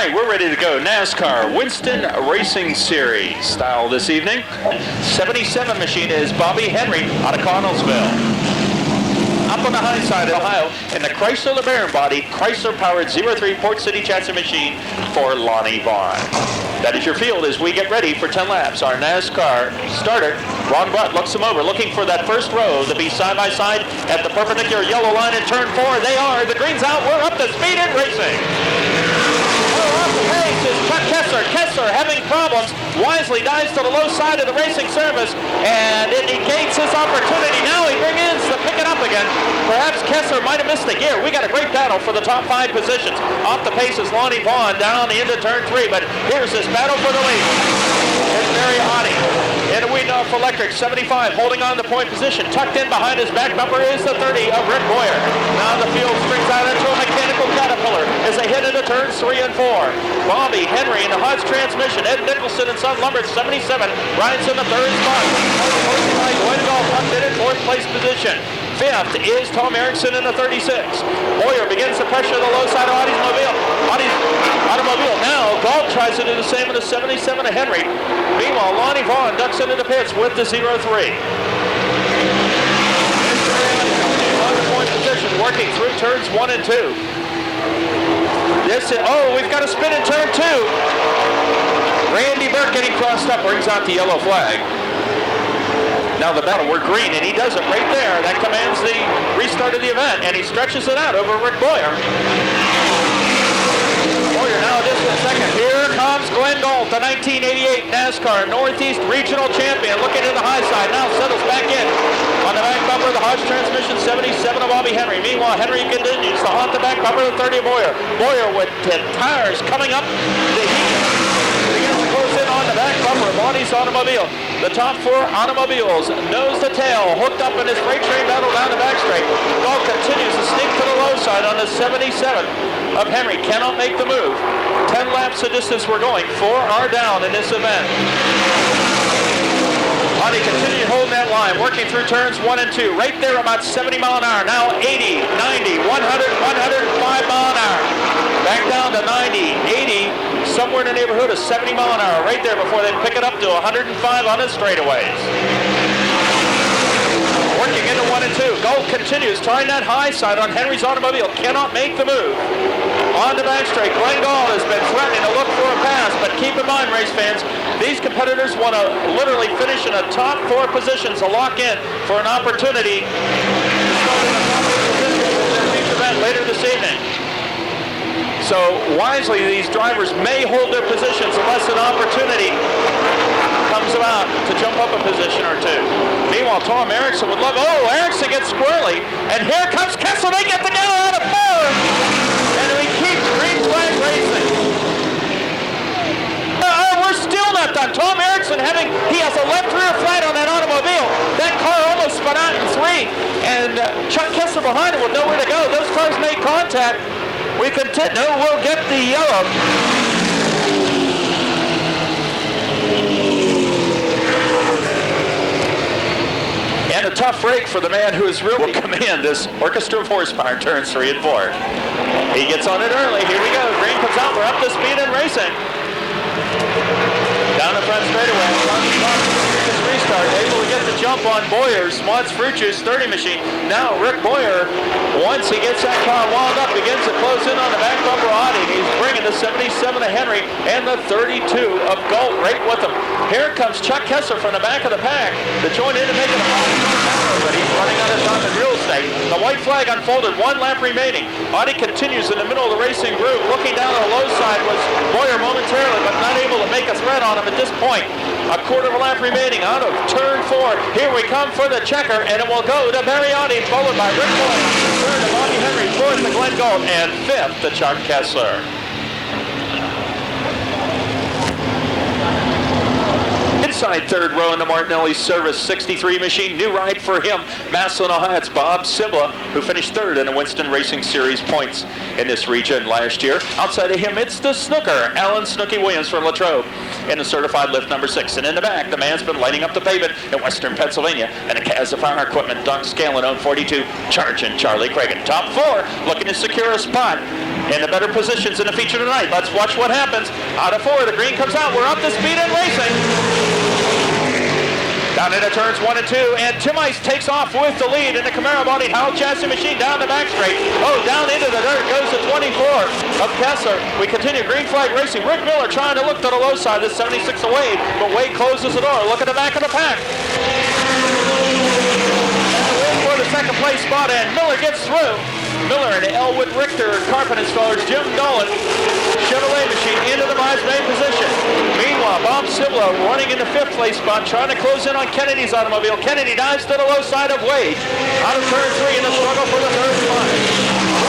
right, we're ready to go. NASCAR Winston Racing Series style this evening. 77 machine is Bobby Henry out of Connellsville. Up on the high side of Ohio in the Chrysler LeBaron-bodied, Chrysler-powered 03 Port City chassis machine for Lonnie Vaughn. That is your field as we get ready for 10 laps. Our NASCAR starter, Ron Brutt, looks them over, looking for that first row to be side-by-side at the perpendicular yellow line in turn 4. They are. The green's out. We're up to speed and racing. Off the pace is Chuck Kessler. Kessler having problems. Wisely dives to the low side of the racing service, and it negates his opportunity. Now he begins to pick it up again. Perhaps Kessler might have missed the gear. We got a great battle for the top 5 positions. Off the pace is Lonnie Vaughn down into turn 3, but here's this battle for the lead. It's Barry Otte. In a Wheaton Electric 75, holding on to point position. Tucked in behind his back bumper is the 30 of Rick Boyer. Now the field strings out into a mechanical caterpillar as they head into turns 3 and 4. Bobby Henry in the Hodge transmission. Ed Nicholson and Son Lumber 77 rides in the 3rd spot. Glenn Galt up in 4th place position. 5th is Tom Erickson in the 36. Boyer begins to pressure the low side of Otte's mobile. Otte's automobile now. Galt tries to do the same in the 77 of Henry. Meanwhile, Lonnie Vaughn ducks into the pits with the 03. Point position, working through turns 1 and 2. We've got a spin in turn 2. Randy Burke getting crossed up, brings out the yellow flag. Now the battle, we're green, and he does it right there. That commands the restart of the event, and he stretches it out over Rick Boyer. Boyer now a distant second. Here comes Glenn Galt, the 1988 NASCAR Northeast Regional Champion, looking to the high side. Now settles back in on the back bumper of the Hodge transmission, 77 of Bobby Henry. Meanwhile, Henry continues to haunt the back bumper of the 30 of Boyer. Boyer with the tires coming up the heat. Begins to close in on the back bumper of Bonnie's automobile. The top 4 automobiles, nose to tail, hooked up in this freight train battle down the back straight. Galt continues to sneak to the low side on the 77 of Henry. Cannot make the move. 10 laps the distance we're going. 4 are down in this event. Otte continued holding that line, working through turns 1 and 2. Right there about 70 mile an hour. Now 80, 90, 100, 105 mile an hour. Back down to 90, 80, somewhere in the neighborhood of 70 mile an hour. Right there before they pick it up to 105 on the straightaways. Working into 1 and 2. Galt continues trying that high side on Henry's automobile. Cannot make the move. On the back straight, Glenn Galt has been threatening to look for a pass, but keep in mind, race fans, these competitors want to literally finish in the top 4 positions to lock in for an opportunity to start in the top 4 positions in their feature event later this evening. So wisely, these drivers may hold their positions unless an opportunity comes about to jump up a position or 2. Meanwhile, Tom Erickson would love, Erickson gets squirrely, and here comes Kessler. They get together out of 4, and we keep green flag racing. We're still not done. Tom Erickson he has a left rear flat on that automobile. That car almost spun out in 3, and Chuck Kessler behind it with nowhere to go. Those cars made contact. We continue. No, we'll get the yellow. And a tough break for the man who has really command this orchestra of horsepower turns 3 and 4. He gets on it early. Here we go. Green comes out. We're up to speed and racing. Down the front straightaway. Restart. Able to get the jump on Boyer's Mott's Fruit Juice 30 machine. Now Rick Boyer, once he gets that car wound up, begins to close in on the back bumper of Otte. He's bringing the 77 of Henry and the 32 of Galt right with him. Here comes Chuck Kessler from the back of the pack to join in and make it a but he's running out of time in real estate. The white flag unfolded, 1 lap remaining. Otte continues in the middle of the racing group. Looking down the low side was Boyer momentarily, but not able to make a threat on him at this point. A quarter of a lap remaining out of turn 4. Here we come for the checker, and it will go to Barry Otte, followed by Rick Boyer. 3rd to Bobby Henry, 4th to Glenn Galt, and 5th to Chuck Kessler. Inside 3rd row in the Martinelli Service 63 machine. New ride for him. Massillon, Ohio. It's Bob Sibla, who finished 3rd in the Winston Racing Series points in this region last year. Outside of him, it's the Snooker, Alan Snooky Williams from Latrobe in the certified lift number 6. And in the back, the man's been lighting up the pavement in Western Pennsylvania. And a Casa Fire Equipment, Doug Scanlon, owned 42, charging Charlie Cragen. Top 4, looking to secure a spot. in the better positions in the feature tonight. Let's watch what happens. Out of 4, the green comes out. We're up to speed and racing. Down into turns 1 and 2, and Tim Ice takes off with the lead in the Camaro-bodied Howell chassis machine down the back straight. Oh, down into the dirt goes the 24 of Kessler. We continue green flag racing. Rick Miller trying to look to the low side of the 76 of Wade, but Wade closes the door. Look at the back of the pack. For the second place spot, and Miller gets through. Miller and Elwood Richter, Carpenter's fellows, Jim Dolan, Chevrolet machine into the bridesmaid position. Meanwhile, Bob Siblo running in the 5th place spot, trying to close in on Kennedy's automobile. Kennedy dives to the low side of Wade. Out of turn 3 in the struggle for the 3rd spot.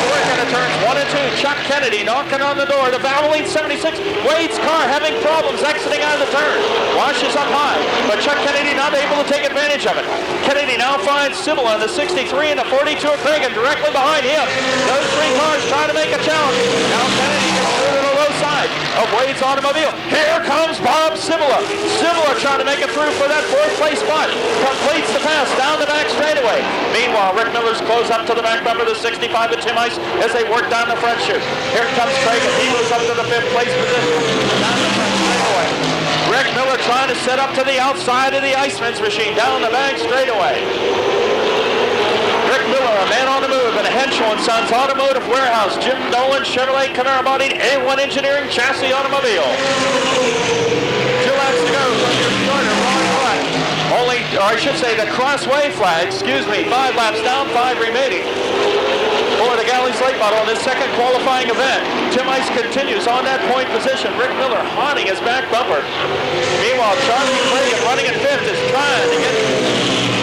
Working at turns 1 and 2. Chuck Kennedy knocking on the door. The Valvoline 76. Wade's car having problems exiting out of the turn. Washes up high, but Chuck Kennedy not able to take advantage of it. Kennedy now finds Sybil on the 63 and the 42 of Cragen directly behind him. Those 3 cars trying to make a challenge. Now Kennedy gets through to the low side of Wade's automobile. Here comes Bob Sibilla. Sibilla trying to make it through for that 4th place spot. Completes the pass down the back straightaway. Meanwhile, Rick Miller's close up to the back bumper, the 65 of Tim Ice, as they work down the front chute. Here comes Cragen. He moves up to the 5th place position. Down the front straightaway. Rick Miller trying to set up to the outside of the Iceman's machine down the back straightaway. Rick Miller, a man on the move, and a Henschel and Sons Automotive Warehouse. Jim Dolan, Chevrolet Camaro-bodied A1 Engineering chassis automobile. 2 laps to go from your starter, Ron Black. Only, or I should say the crossway flag, 5 laps down, 5 remaining. For the Galley's late model in this second qualifying event. Tim Ice continues on that point position. Rick Miller haunting his back bumper. Meanwhile, Charlie Cragen running in 5th is trying to get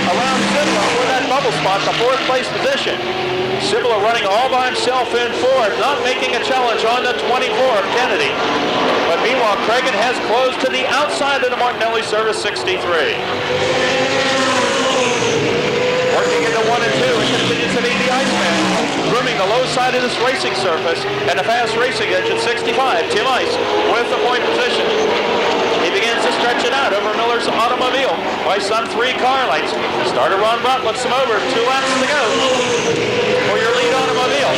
around Sibilla for that bubble spot, the 4th place position. Sibilla running all by himself in 4th, not making a challenge on the 24 of Kennedy. But meanwhile, Cragen has closed to the outside of the Martinelli Service 63. Working into 1 and 2, it continues to be the Iceman, grooming the low side of this racing surface, and the fast racing engine 65, Tim Ice, with the point position. He begins to stretch it out over Miller's automobile by some 3 car lengths. Starter Ron Brunt looks him over, 2 laps to go for your lead automobile.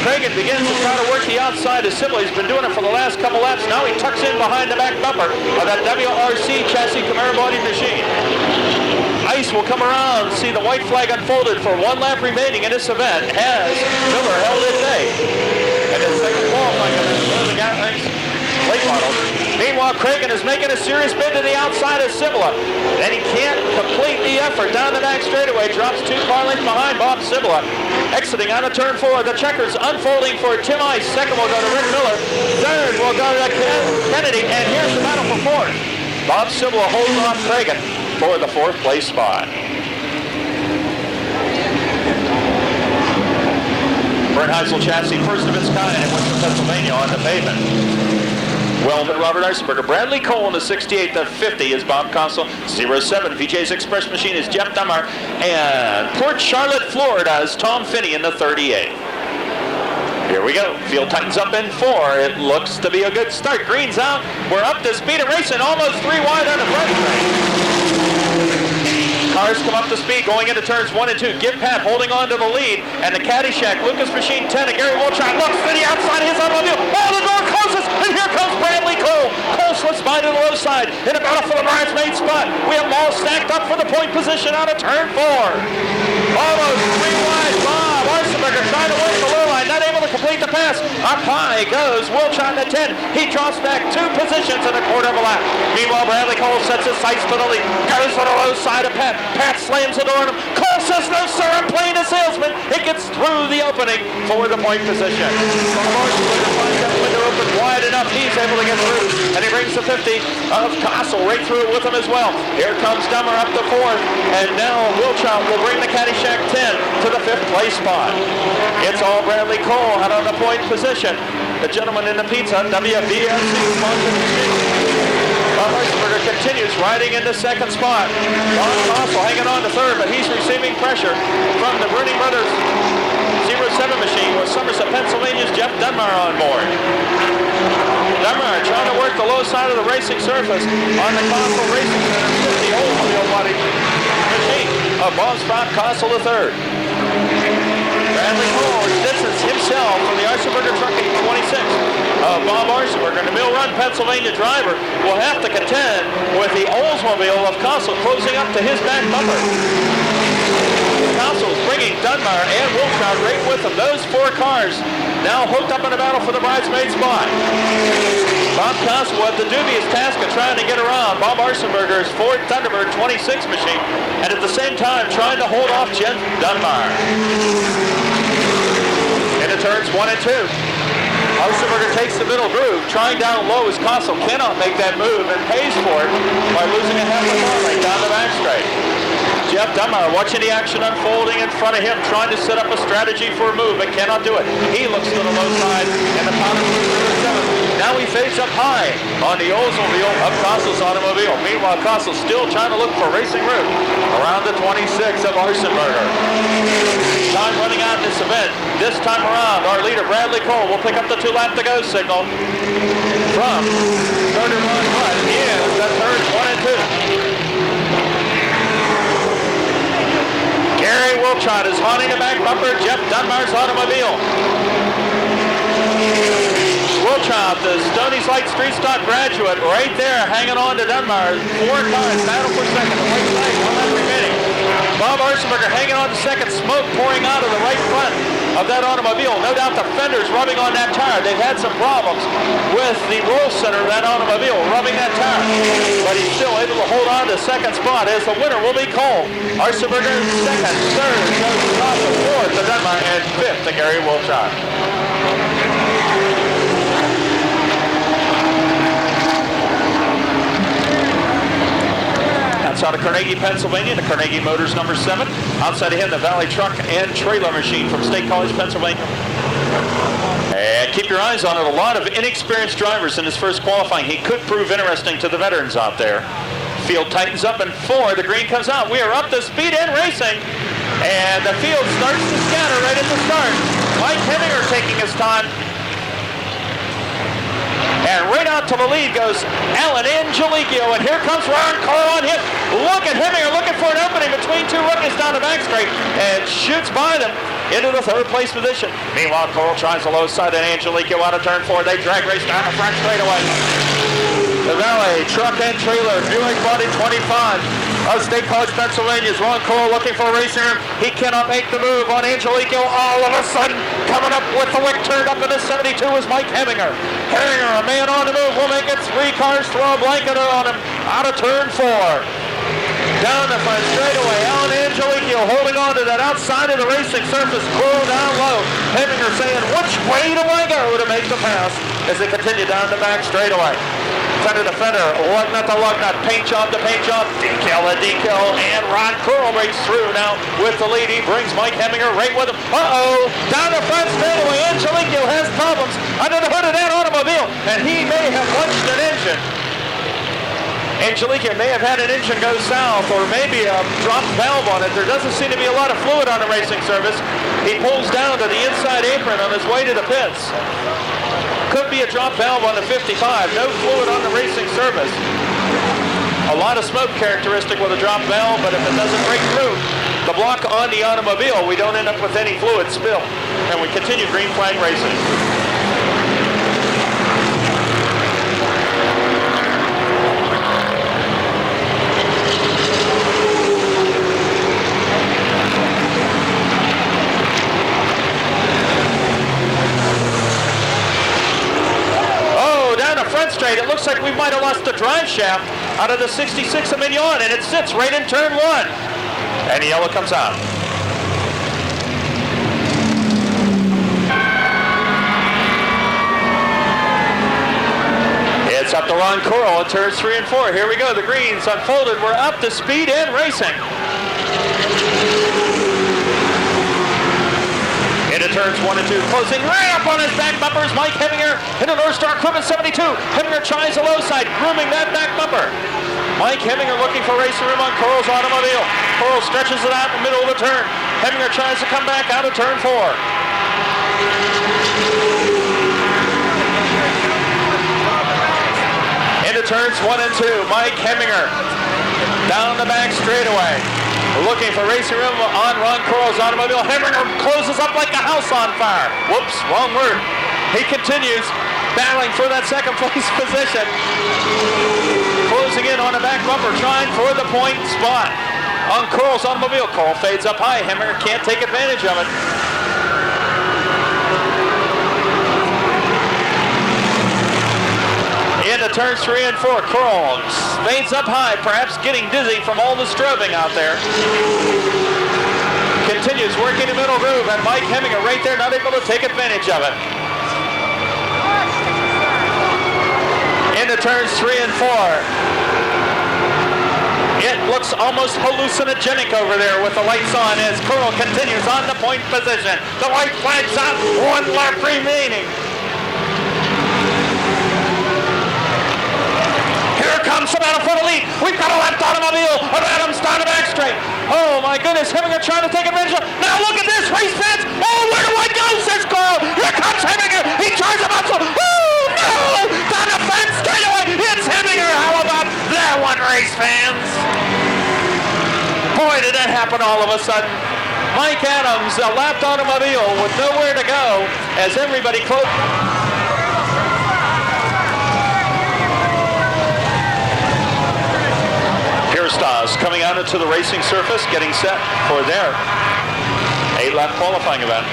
Cragen begins to try to work the outside of Sibley. He's been doing it for the last couple laps. Now he tucks in behind the back bumper of that WRC chassis Camaro-bodied machine. Ice will come around and see the white flag unfolded for 1 lap remaining in this event as Miller held it day. And his second qualifying event for the Gatlin's late model. Meanwhile, Cragen is making a serious bid to the outside of Sibilla. And he can't complete the effort down the back straightaway. Drops 2 car lengths behind Bob Sibilla. Exiting out of turn 4. The checkers unfolding for Tim Ice. Second will go to Rick Miller. Third will go to Kennedy. And here's the battle for 4th. Bob Sibilla holds off Cragen for the 4th place spot. Bernheisel chassis, first of its kind in Western Pennsylvania on the pavement. Wellman, Robert Eisenberger, Bradley Cole in the 68, the 50 is Bob Consul, 07 VJ's Express machine is Jeff Dummer, and Port Charlotte, Florida is Tom Finney in the 38. Here we go. Field tightens up in 4. It looks to be a good start. Green's out. We're up to speed and racing. Almost 3 wide on the front straight. Cars come up to speed going into turns 1 and 2. Give Pat holding on to the lead. And the Caddyshack, Lucas Machine 10, and Gary Wolchott looks to the outside of his automobile. Oh, the door closes, and here comes Bradley Cole. Cole slips by to the low side in a battle for the bridesmaid spot. We have them all stacked up for the point position out of turn 4. Almost 3 wide. Bob Eisenberger trying to work the low line, not able to complete the pass. Up high goes Wolchott in the 10. He drops back 2 positions in a quarter of a lap. Meanwhile, Bradley Cole sets his sights to the lead. Goes to the low side of Pat. Pat slams the door on him. Cole says, no sir, I'm playing a salesman. It gets through the opening for the point position. Finds that window open wide enough. He's able to get through. And he brings the 50 of Castle right through it with him as well. Here comes Dummer up to 4th. And now Wolchott will bring the Caddyshack 10 to the 5th place spot. It's all Bradley Cole out on the point position. The gentleman in the pizza, WBFC sponsored machine. Bob Eisenberger continues riding in the 2nd spot. Don Castle hanging on to 3rd, but he's receiving pressure from the Bruning Brothers 07 machine with Somerset, Pennsylvania's Jeff Dunbar on board. Dunbar trying to work the low side of the racing surface on the Castle Racing Center with the Oldsmobile body machine of Bob Scott Castle III. Bradley Cole distances himself from the Arsenberger truck 26. Bob Arsenberger, the Mill Run, Pennsylvania driver, will have to contend with the Oldsmobile of Kossel closing up to his back bumper. Kossel's bringing Dunbar and Wiltrout right with him. Those four cars now hooked up in a battle for the bridesmaid spot. Bob Kossel had the dubious task of trying to get around Bob Arsenberger's Ford Thunderbird 26 machine, and at the same time trying to hold off Jen Dunbar. Into turns 1 and 2. Arsenberger takes the middle groove, trying down low as Kossel cannot make that move and pays for it by losing a half a car right down the back straight. Jeff Dunbar watching the action unfolding in front of him, trying to set up a strategy for a move, but cannot do it. He looks to the low side, and the powder number 7. Now he fades up high on the Oldsmobile of Kossel's automobile. Meanwhile, Kossel still trying to look for racing route around the 26 of Arsenberger. Time running out in this event. This time around, our leader Bradley Cole will pick up the 2 lap to go signal from starter line 1 in the turns 1 and 2. Gary Wiltrot is haunting the back bumper, Jeff Dunbar's automobile. Wiltrot, the Stoney's Light Street Stock graduate, right there hanging on to Dunbar. 4 cars, battle for second, the right side, 1 lap remaining. Bob Arsenberger hanging on to second, smoke pouring out of the right front of that automobile. No doubt the fender's rubbing on that tire. They've had some problems with the roll center of that automobile rubbing that tire. But he's still able to hold on to second spot as the winner will be Cole. Arsenberger second, third, goes to Kossel, fourth to Dunbar, and fifth to Gary Wiltrot. Outside of Carnegie, Pennsylvania, the Carnegie Motors number 7. Outside of him, the Valley Truck and Trailer Machine from State College, Pennsylvania. And keep your eyes on it. A lot of inexperienced drivers in his first qualifying. He could prove interesting to the veterans out there. Field tightens up in 4. The green comes out. We are up to speed in racing. And the field starts to scatter right at the start. Mike Heminger taking his time. And right out to the lead goes Alan Angelicchio, and here comes Ron Carl on him. Look at Heminger looking for an opening between 2 rookies down the back straight and shoots by them into the 3rd place position. Meanwhile, Carl tries the low side and Angelicchio out of turn 4. They drag race down the front straightaway. The Valley Truck and Trailer Buick Body 25 of State College, Pennsylvania's Ron Cole looking for a racer. He cannot make the move on Angelicchio. All of a sudden, coming up with the wick turned up in the 72 is Mike Heminger. Heminger, a man on the move, will make it. 3 cars throw a blanket on him out of turn 4. Down the front straightaway, Alan Angelicchio holding on to that outside of the racing surface, cool down low. Heminger saying, which way do I go to make the pass as they continue down the back straightaway. Fender to fender, lug nut to lug nut, paint job to paint job, decal to decal, and Ron Curl breaks through now with the lead. He brings Mike Heminger right with him. Uh-oh, down the front straightaway, Angelicchio has problems under the hood of that automobile, and he may have punched an engine. Angelicchio may have had an engine go south, or maybe a dropped valve on it. There doesn't seem to be a lot of fluid on the racing service. He pulls down to the inside apron on his way to the pits. Could be a drop valve on the 55. No fluid on the racing surface. A lot of smoke characteristic with a drop valve, but if it doesn't break through the block on the automobile, we don't end up with any fluid spill. And we continue green flag racing. Straight. It looks like we might have lost the drive shaft out of the 66 of Mignon, and it sits right in turn 1. And the yellow comes out. It's up to Ron Coral in turns 3 and 4. Here we go. The greens unfolded. We're up to speed and racing. Into turns 1 and 2, closing right up on his back bumpers. Mike Heminger into North Star Equipment 72. Heminger tries the low side, grooming that back bumper. Mike Heminger looking for racing room on Coral's automobile. Coral stretches it out in the middle of the turn. Heminger tries to come back out of turn 4. Into turns 1 and 2, Mike Heminger down the back straightaway. Looking for racing room on Ron Coral's automobile. Hemringer closes up like a house on fire. Whoops, wrong word. He continues battling for that second place position. Closing in on the back bumper, trying for the point spot on Coral's automobile. Coral fades up high. Hemringer can't take advantage of it. Into turns 3 and 4. Coral fades up high, perhaps getting dizzy from all the strobing out there. Continues working the middle groove, and Mike Hemringer right there, not able to take advantage of it. Into turns 3 and 4. It looks almost hallucinogenic over there with the lights on as Coral continues on the point position. The white flag's out, 1 lap remaining. Here comes about a foot of lead. We've got a left automobile of Adams down the back straight. Oh my goodness, Hemringer trying to take advantage of it. Now look at this, race fans. Oh, where do I go, says Coral. Here comes Hemringer. He tries to muscle. Oh no, down the fence, straight away. It's Hemringer. How about that one, race fans? Boy, did that happen all of a sudden. Mike Adams, a lapped automobile with nowhere to go as everybody closed. Stars coming out into the racing surface, getting set for their 8-lap qualifying event.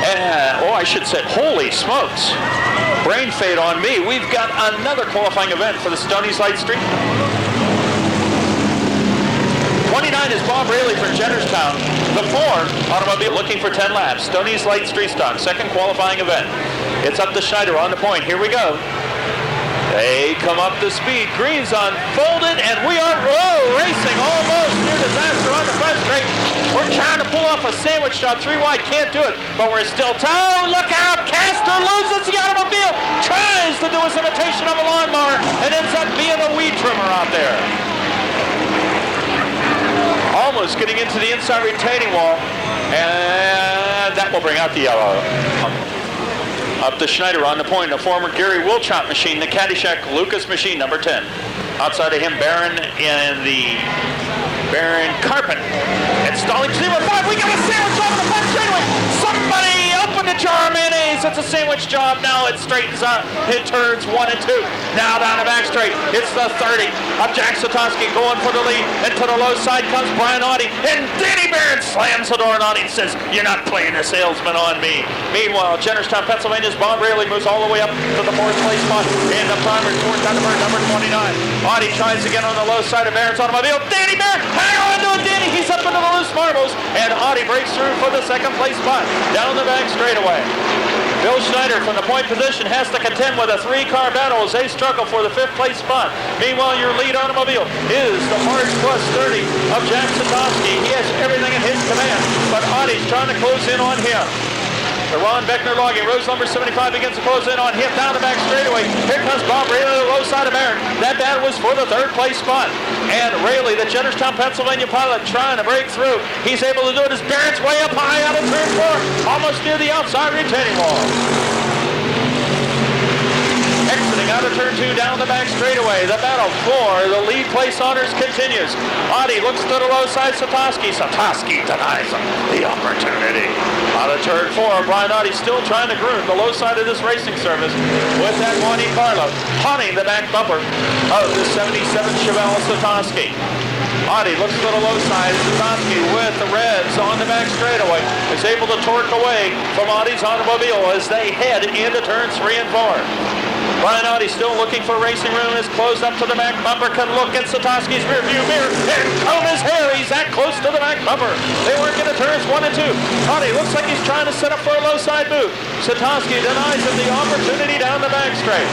And, oh, I should say, holy smokes. Brain fade on me. We've got another qualifying event for the Stoney's Light Street. 29 is Bob Rayleigh for Jennerstown. The Ford automobile looking for 10 laps. Stoney's Light Street Stock, second qualifying event. It's up to Schneider on the point. Here we go. They come up to speed. Green's unfolded, and we are racing almost near disaster on the front straight. We're trying to pull off a sandwich job. 3 wide, can't do it, but we're still tight. Look out, Castor loses the automobile. Tries to do his imitation of a lawnmower and ends up being a weed trimmer out there. Almost getting into the inside retaining wall, and that will bring out the yellow. Up to Schneider on the point, a former Gary Wilchot machine, the Caddyshack Lucas machine, number 10. Outside of him, Barron in the Barron Carpet. And Stalling 0-5, we got a sandwich off the front straightaway. Somebody open the jar of mayonnaise. It's a sandwich job. Now it straightens up. It turns 1 and 2. Now down the back straight. It's the 30 of Jack Satoski going for the lead. And to the low side comes Brian Audie. And Danny Barron slams the door on Audie and says, "You're not playing a salesman on me." Meanwhile, Jennerstown, Pennsylvania's Bob Rayleigh moves all the way up to the 4th place spot. In the primary towards Thunderbird, number 29. Audie tries to get on the low side of Barron's automobile. Danny Barron, hang on to it, Danny. He's up into the loose marbles. And Audie breaks through for the 2nd place spot. Down the back straightaway. Bill Schneider from the point position has to contend with a 3-car battle as they struggle for the 5th place spot. Meanwhile, your lead automobile is the March Plus 30 of Jack Satoski. He has everything in his command, but Audie's trying to close in on him. The Ron Beckner logging. Rose number 75 begins to close in on him down the back straightaway. Here comes Bob Rayleigh, the low side of Barron. That battle was for the 3rd place spot. And Rayleigh, the Jennerstown, Pennsylvania pilot, trying to break through. He's able to do it as Barron's way up high out of turn 4, almost near the outside retaining wall. Exiting out of turn 2 down the back straightaway. The battle for the lead place honors continues. Audie looks to the low side, Satoski. Satoski denies him the opportunity. Out of turn 4, Brian Audie still trying to groom the low side of this racing service with that Monte Carlo, haunting the back bumper of the 77 Chevelle Satoski. Audie looks to the low side. Satoski with the revs on the back straightaway is able to torque away from Audie's automobile as they head into turns 3 and 4. Brian Audie still looking for racing room, is closed up to the back bumper, can look at Satoski's rear view mirror and comb his hair. He's that close to the back bumper. They work into turns 1 and 2. Audie looks like he's trying to set up for a low side move. Satoski denies him the opportunity down the back straight.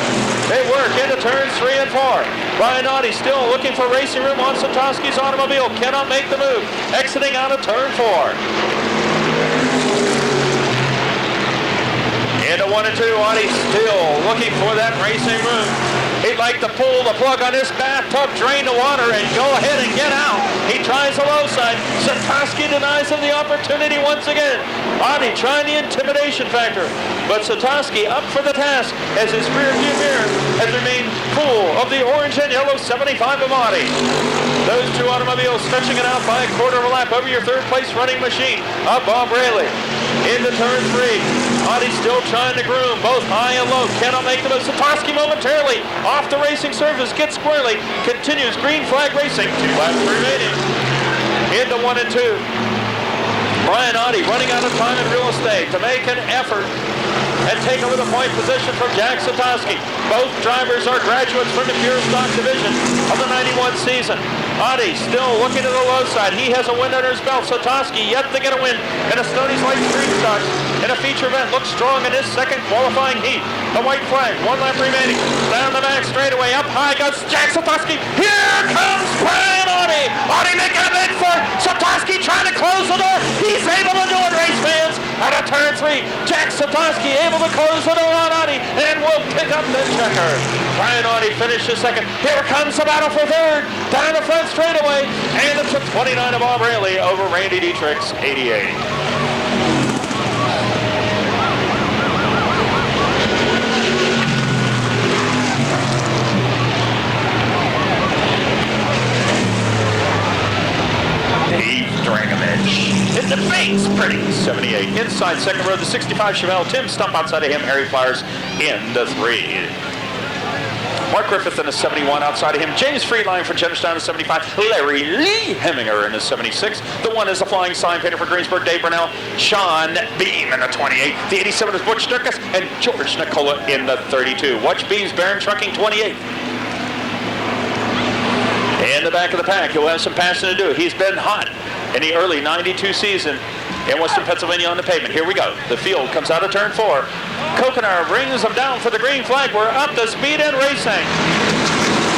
They work into turns 3 and 4. Brian Audie still looking for racing room on Satoski's automobile, cannot make the move. Exiting out of turn 4. Into 1 and 2, Audie still looking for that racing room. He'd like to pull the plug on this bathtub, drain the water, and go ahead and get out. He tries the low side. Satoshi denies him the opportunity once again. Audi trying the intimidation factor, but Satoshi up for the task as his rear view mirror has remained full of the orange and yellow 75 of Audi. Those two automobiles stretching it out by a quarter of a lap over your third place running machine of Bob Rayleigh. Into turn 3. Audi still trying to groom, both high and low. Cannot make the move. Satoshi momentarily off the racing surface, gets squarely, continues green flag racing. 2 laps remaining. Into 1 and 2. Brian Audi running out of time and real estate to make an effort and take over the point position from Jack Satoshi. Both drivers are graduates from the pure stock division of the 91 season. Audi still looking to the low side. He has a win under his belt. Satoshi yet to get a win in a Stoney's Light Street Stocks in a feature event. Looks strong in his second qualifying heat. The white flag, 1 lap remaining. Down the back straightaway, up high goes Jack Satoshi. Here comes Brian Audi. Audi making a bid for Satoshi, trying to close the door. He's able to do it, race fans. Out of turn 3, Jack Satoshi able to close the door on Audi and will pick up the checker. Brian Audi finishes second. Here comes the battle for third. Down the front straightaway, and it's a 29 of Bob Rayleigh over Randy Dietrich's 88. In the face, pretty 78. Inside second row, the 65 Chevelle. Tim Stump outside of him. Harry Flowers in the 3. Mark Griffith in the 71 outside of him. James Friedline for Jennerstown in the 75. Larry Lee Heminger in the 76. The 1 is a flying sign painter for Greensburg, Dave Burnell. Sean Beam in the 28. The 87 is Butch Durkas and George Nicola in the 32. Watch Beam's Baron Trucking 28. In the back of the pack, he'll have some passing to do. He's been hot in the early 92 season in Western Pennsylvania on the pavement. Here we go. The field comes out of turn 4. Kokenar brings them down for the green flag. We're up to speed and racing.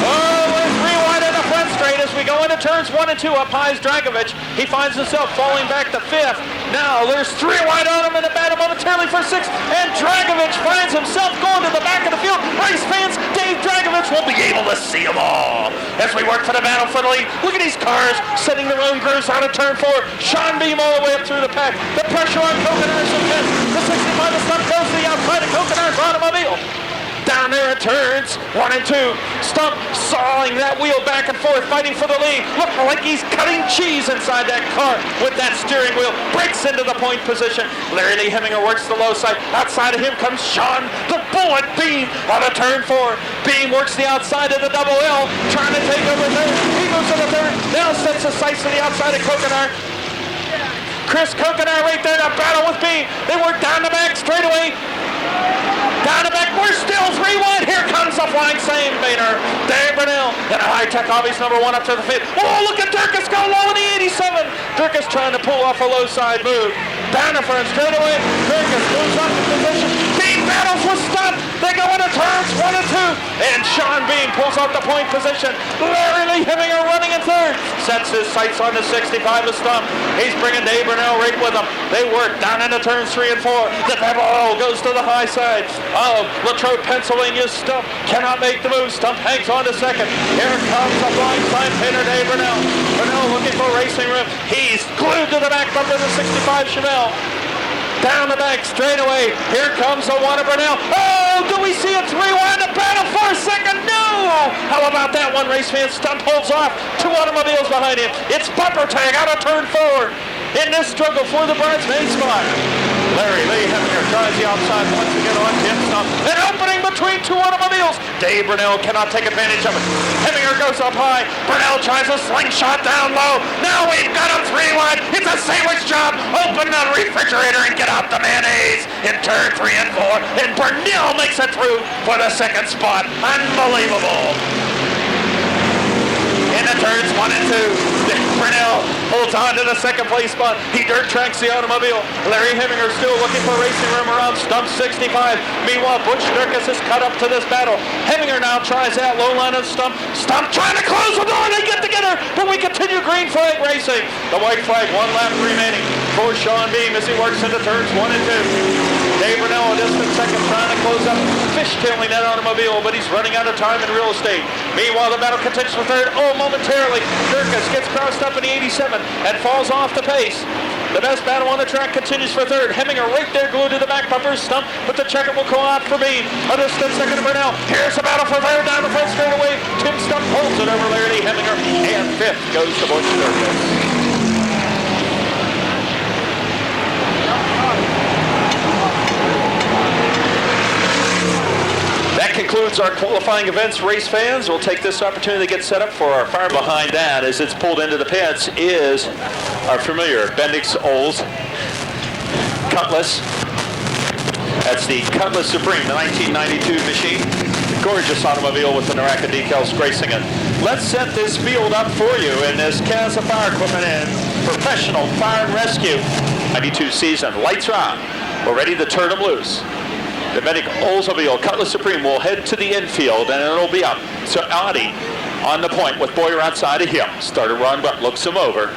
Oh, we're 3 wide in the front straight as we go into turns 1 and 2. Up high is Dragovich. He finds himself falling back to 5th. Now there's 3 wide on him in the battle momentarily for 6th. And Dragovich finds himself going to the back of the field. Race fans, Dave Dragovich will be able to see them all as we work for the battle for the lead. Look at these cars setting their own grooves out of turn 4. Sean Beam all the way up through the pack. The pressure on Kokenar is intense. The 65 of Stump goes to the outside of Kokenar's automobile. Down there at turns 1 and 2. Stump sawing that wheel back and forth, fighting for the lead. Looking like he's cutting cheese inside that car with that steering wheel. Breaks into the point position. Larry Lee Heminger works the low side. Outside of him comes Sean the Bullet Beam out of turn 4. Beam works the outside of the double L, trying to take over third. He goes to the third. Now sets his sights to the outside of Kokenar. Chris Kokenar right there to battle with Beam. They work down the back straightaway. Down the back, we're still 3 wide. Here comes the flying same painter. Dave Burnell and a high-tech hobbies number 1 up to the 5th. Oh, look at Durkas go low in the 87. Durkas trying to pull off a low side move. Down the front straightaway. Durkas moves up in position. Beam battles with Stump. They go into turns 1 and 2. And Sean Beam pulls off the point position. Larry Lee Heminger running in third. Sets his sights on the 65 of Stump. He's bringing Dave Burnell right with him. They work down into turns 3 and 4. The battle goes to the high side of Latrobe, Pennsylvania. Stump cannot make the move. Stump hangs on to second. Here comes the blind sign painter, Dave Burnell. Burnell looking for racing room. He's glued to the back bumper of the 65 Chevelle. Down the back straightaway. Here comes the 1 of Burnell. Oh, do we see a 3 wide in the battle for a second? No! How about that one, race fan? Stump holds off. 2 automobiles behind him. It's bumper tag out of turn 4. In this struggle for the bridesmaid spot. Larry Lee Heminger tries the outside once again on Tim Stump. An opening between 2 automobiles. Dave Burnell cannot take advantage of it. Heminger goes up high. Burnell tries a slingshot down low. Now we've got a 3 wide. It's a sandwich job. Open the refrigerator and get out the mayonnaise in turn 3 and 4. And Burnell makes it through for the 2nd spot. Unbelievable. In the turns 1 and 2. Burnell holds on to the 2nd place spot. He dirt tracks the automobile. Larry Heminger still looking for racing room around Stump 65. Meanwhile, Butch Durkas is cut up to this battle. Heminger now tries that low line of Stump. Stump trying to close the door. They get together, but we continue green flag racing. The white flag, 1 lap remaining for Sean Beam as he works into turns 1 and 2. Dave Brunel, a distant second, trying to close up, fishtailing that automobile, but he's running out of time in real estate. Meanwhile, the battle continues for third. Oh, momentarily, Durkas gets crossed up in the 87 and falls off the pace. The best battle on the track continues for third. Heminger right there glued to the back bumper stump, but the checker will call out for Bean. A distant second to Brunel. Here's the battle for third down the front straightaway. Tim Stump pulls it over Laird Heminger, and fifth goes to Butch Durkas. That concludes our qualifying events, race fans. We'll take this opportunity to get set up for our fire. Behind that, as it's pulled into the pits, is our familiar Bendix Olds Cutlass. That's the Cutlass Supreme, the 1992 machine. The gorgeous automobile with the Naraka decals gracing it. Let's set this field up for you in this Casa Fire Equipment and Professional Fire and Rescue 92 season. Lights are on. We're ready to turn them loose. The Medic Oldsmobile Cutlass Supreme will head to the infield, and it'll be up. So Audi on the point with Boyer outside of him. Starter Ron Butt looks him over.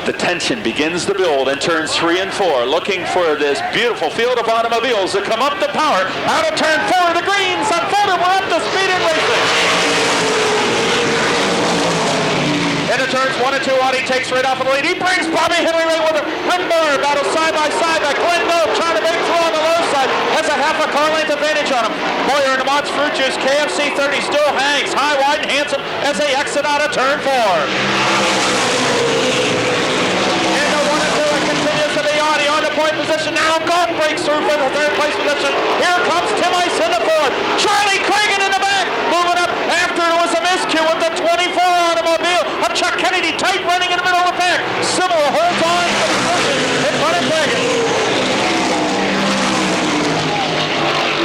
The tension begins to build in turns 3 and 4, looking for this beautiful field of automobiles to come up the power. Out of turn 4, the greens unfolded. We're up to speed and racing. Into turns 1 and 2, Audi takes right off of the lead. He brings Bobby Henry right with him. Rimmer battle side by side. Glenn Doe trying to break through on the low side. Has a half a car length advantage on him. Boyer in the Mott's Fruit Juice. KFC 30 still hangs high, wide, and handsome as they exit out of turn 4. Into 1 and 2, it continues to be Audi on the point position. Now Gold breaks through for the third place position. Here comes Tim Ice in the fourth. Charlie Cragen in the back. Moving up after it was a miscue with the 24 automobile of Chuck Kennedy tight running in the middle of the pack. Similar holds on to the position in front of Cragen.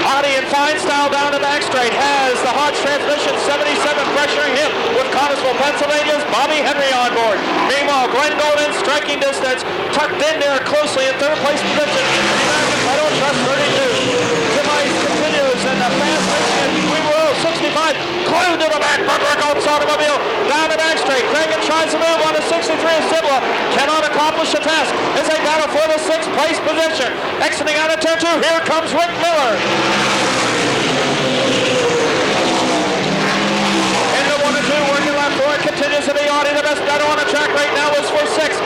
Audi in fine style down the back straight has the Hodge transmission 77 pressuring him with Connellsville, Pennsylvania's Bobby Henry on board. Meanwhile, Glenn Golden striking distance, tucked in there closely in third place position. American title trust 32. Tim Ice continues in the fast race. We were 65, glued to the back bumper. Golds automobile down the back straight. Cragen tries to move on the 63 of Sibla. Cannot accomplish the task as they battle for the 6th place position. Exiting out of turn 2, here comes Rick Miller. Into 1 and 2, working left forward, continues to be Audi. The best battle on the track right now is for 6.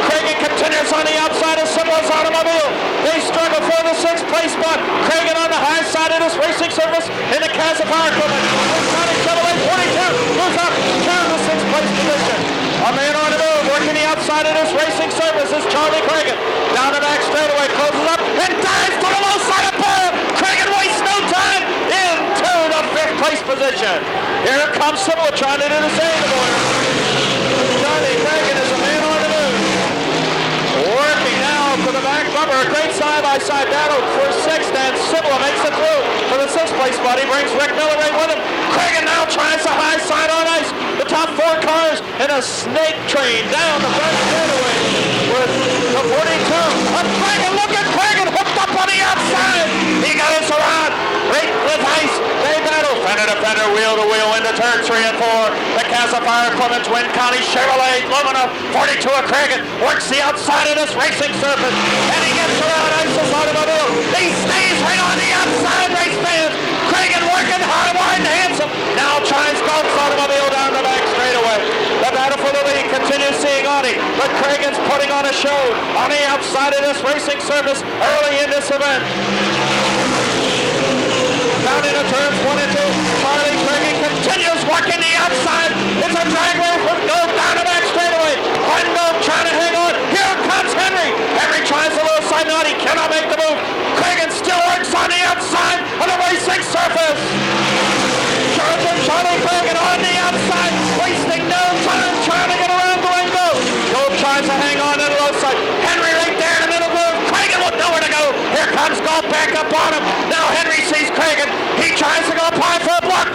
Cragen continues on the outside of Sibla's automobile. They struggle for the 6th place spot. Cragen on the high side of this racing surface in the Casa Fire Equipment. Chevrolet 42 moves up to the 6th place position. A man on the move, working the outside of this racing surface is Charlie Cragen. Down the back straightaway, closes up and dives to the low side of pole. Cragen wastes no time into the 5th place position. Here comes Sibla trying to do the same. Charlie Cragen is a man on the move. Working now for the back bumper. A great side-by-side battle for 6th, and Sibla makes it through for the 6th place spot. He brings Rick Miller right with him. Cragen now tries the high side on ice. The top 4 cars in a snake train down the front straightaway with the 42. Cragen, look at Cragen hooked up on the outside. He goes around right with ice. They battle fender to fender, wheel to wheel into turn 3 and 4. The Casa Fire Equipment Twin County Chevrolet Lumina 42 of Cragen works the outside of this racing surface, and he gets around Ice's automobile. He stays right on the outside, race fans. Cragen working hard, wide, and handsome. Now tries Golf's automobile down the back straightaway. The battle for the lead continues, seeing Audi, but Cragen's putting on a show on the outside of this racing surface early in this event. Down into turns 1 and 2, Charlie Cragen continues working the outside. It's a drag race with Gold down the back straightaway. Gold trying to hang on. Here comes Henry. Henry tries the low side knot. He cannot make the move. Cragen still works on the outside of the racing surface. Charlie Cragen on the outside, wasting no time trying to get around Glenn Gold. Gold tries to hang on to the low side. Henry right there in the middle of the Cragen with nowhere to go. Here comes Gold back up on him. Now Henry sees Cragen. He tries to go apply for a block.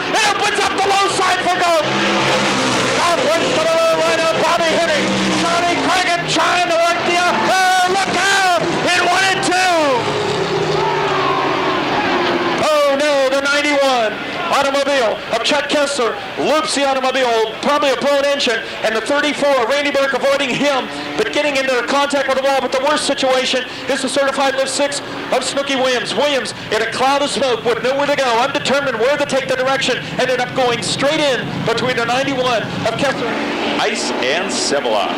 automobile of Chet Kessler loops the automobile, probably a blown engine, and the 34, Randy Burke, avoiding him, but getting into contact with the wall. But the worst situation is the certified lift 6 of Snooky Williams. Williams, in a cloud of smoke with nowhere to go, undetermined where to take the direction, ended up going straight in between the 91 of Kessler, Ice, and Cibola.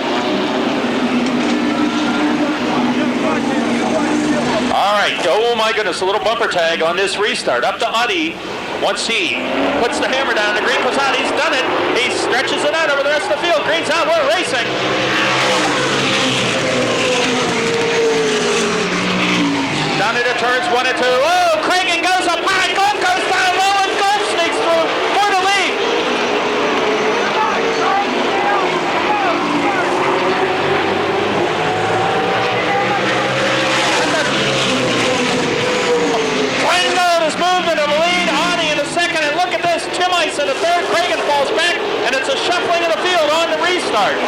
All right, oh my goodness, a little bumper tag on this restart. Up to Audi. Once he puts the hammer down, the green goes out. He's done it. He stretches it out over the rest of the field. Green's out. We're racing. Down into turns 1 and 2. Oh, Cragen goes up high. Golf goes down low, and Golf sneaks through for the lead. Has moved into the lead. Audi in the second, and look at this. Tim Ice in the third. Cragen falls back, and it's a shuffling of the field on the restart.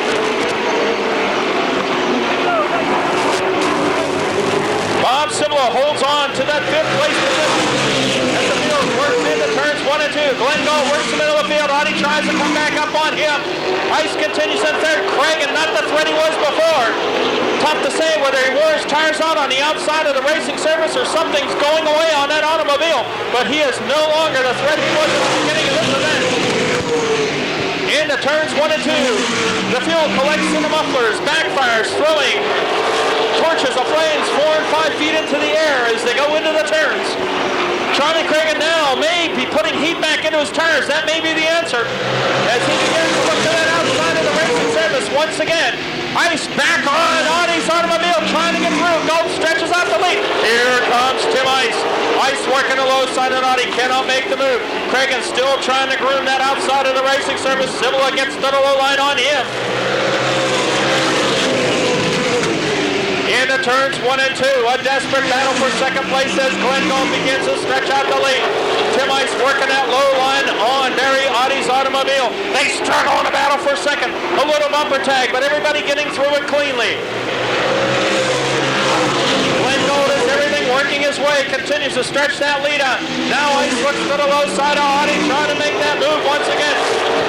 Bob Cibola holds on to that 5th place position as the field works into turns 1 and 2. Glenn Gall works the middle of the field. Audi tries to come back up on him. Ice continues in third. Cragen, not the threat he was before. Tough to say whether he wore his tires out on the outside of the racing surface or something's going away on that automobile, but he is no longer the threat he was at the beginning of this event. Into turns 1 and 2. The fuel collects in the mufflers, backfires, throwing torches of flames 4 and 5 feet into the air as they go into the turns. Charlie Cragen now may be putting heat back into his tires. That may be the answer as he begins to look to that outside of the racing surface once again. Ice back on Audie's automobile, trying to get through. Gold stretches out the lead. Here comes Tim Ice. Ice working the low side of Audi, cannot make the move. Cragen still trying to groom that outside of the racing surface. Cibola gets to the low line on him. Into turns 1 and 2, a desperate battle for second place as Glenn Gall begins to stretch out the lead. Tim Ice working that low line on Barry Audie's automobile. They struggle in a battle for second. A little bumper tag, but everybody getting through it cleanly. Glenn Gall is everything working his way, continues to stretch that lead out. Now Ice looks to the low side of Audi, trying to make that move once again.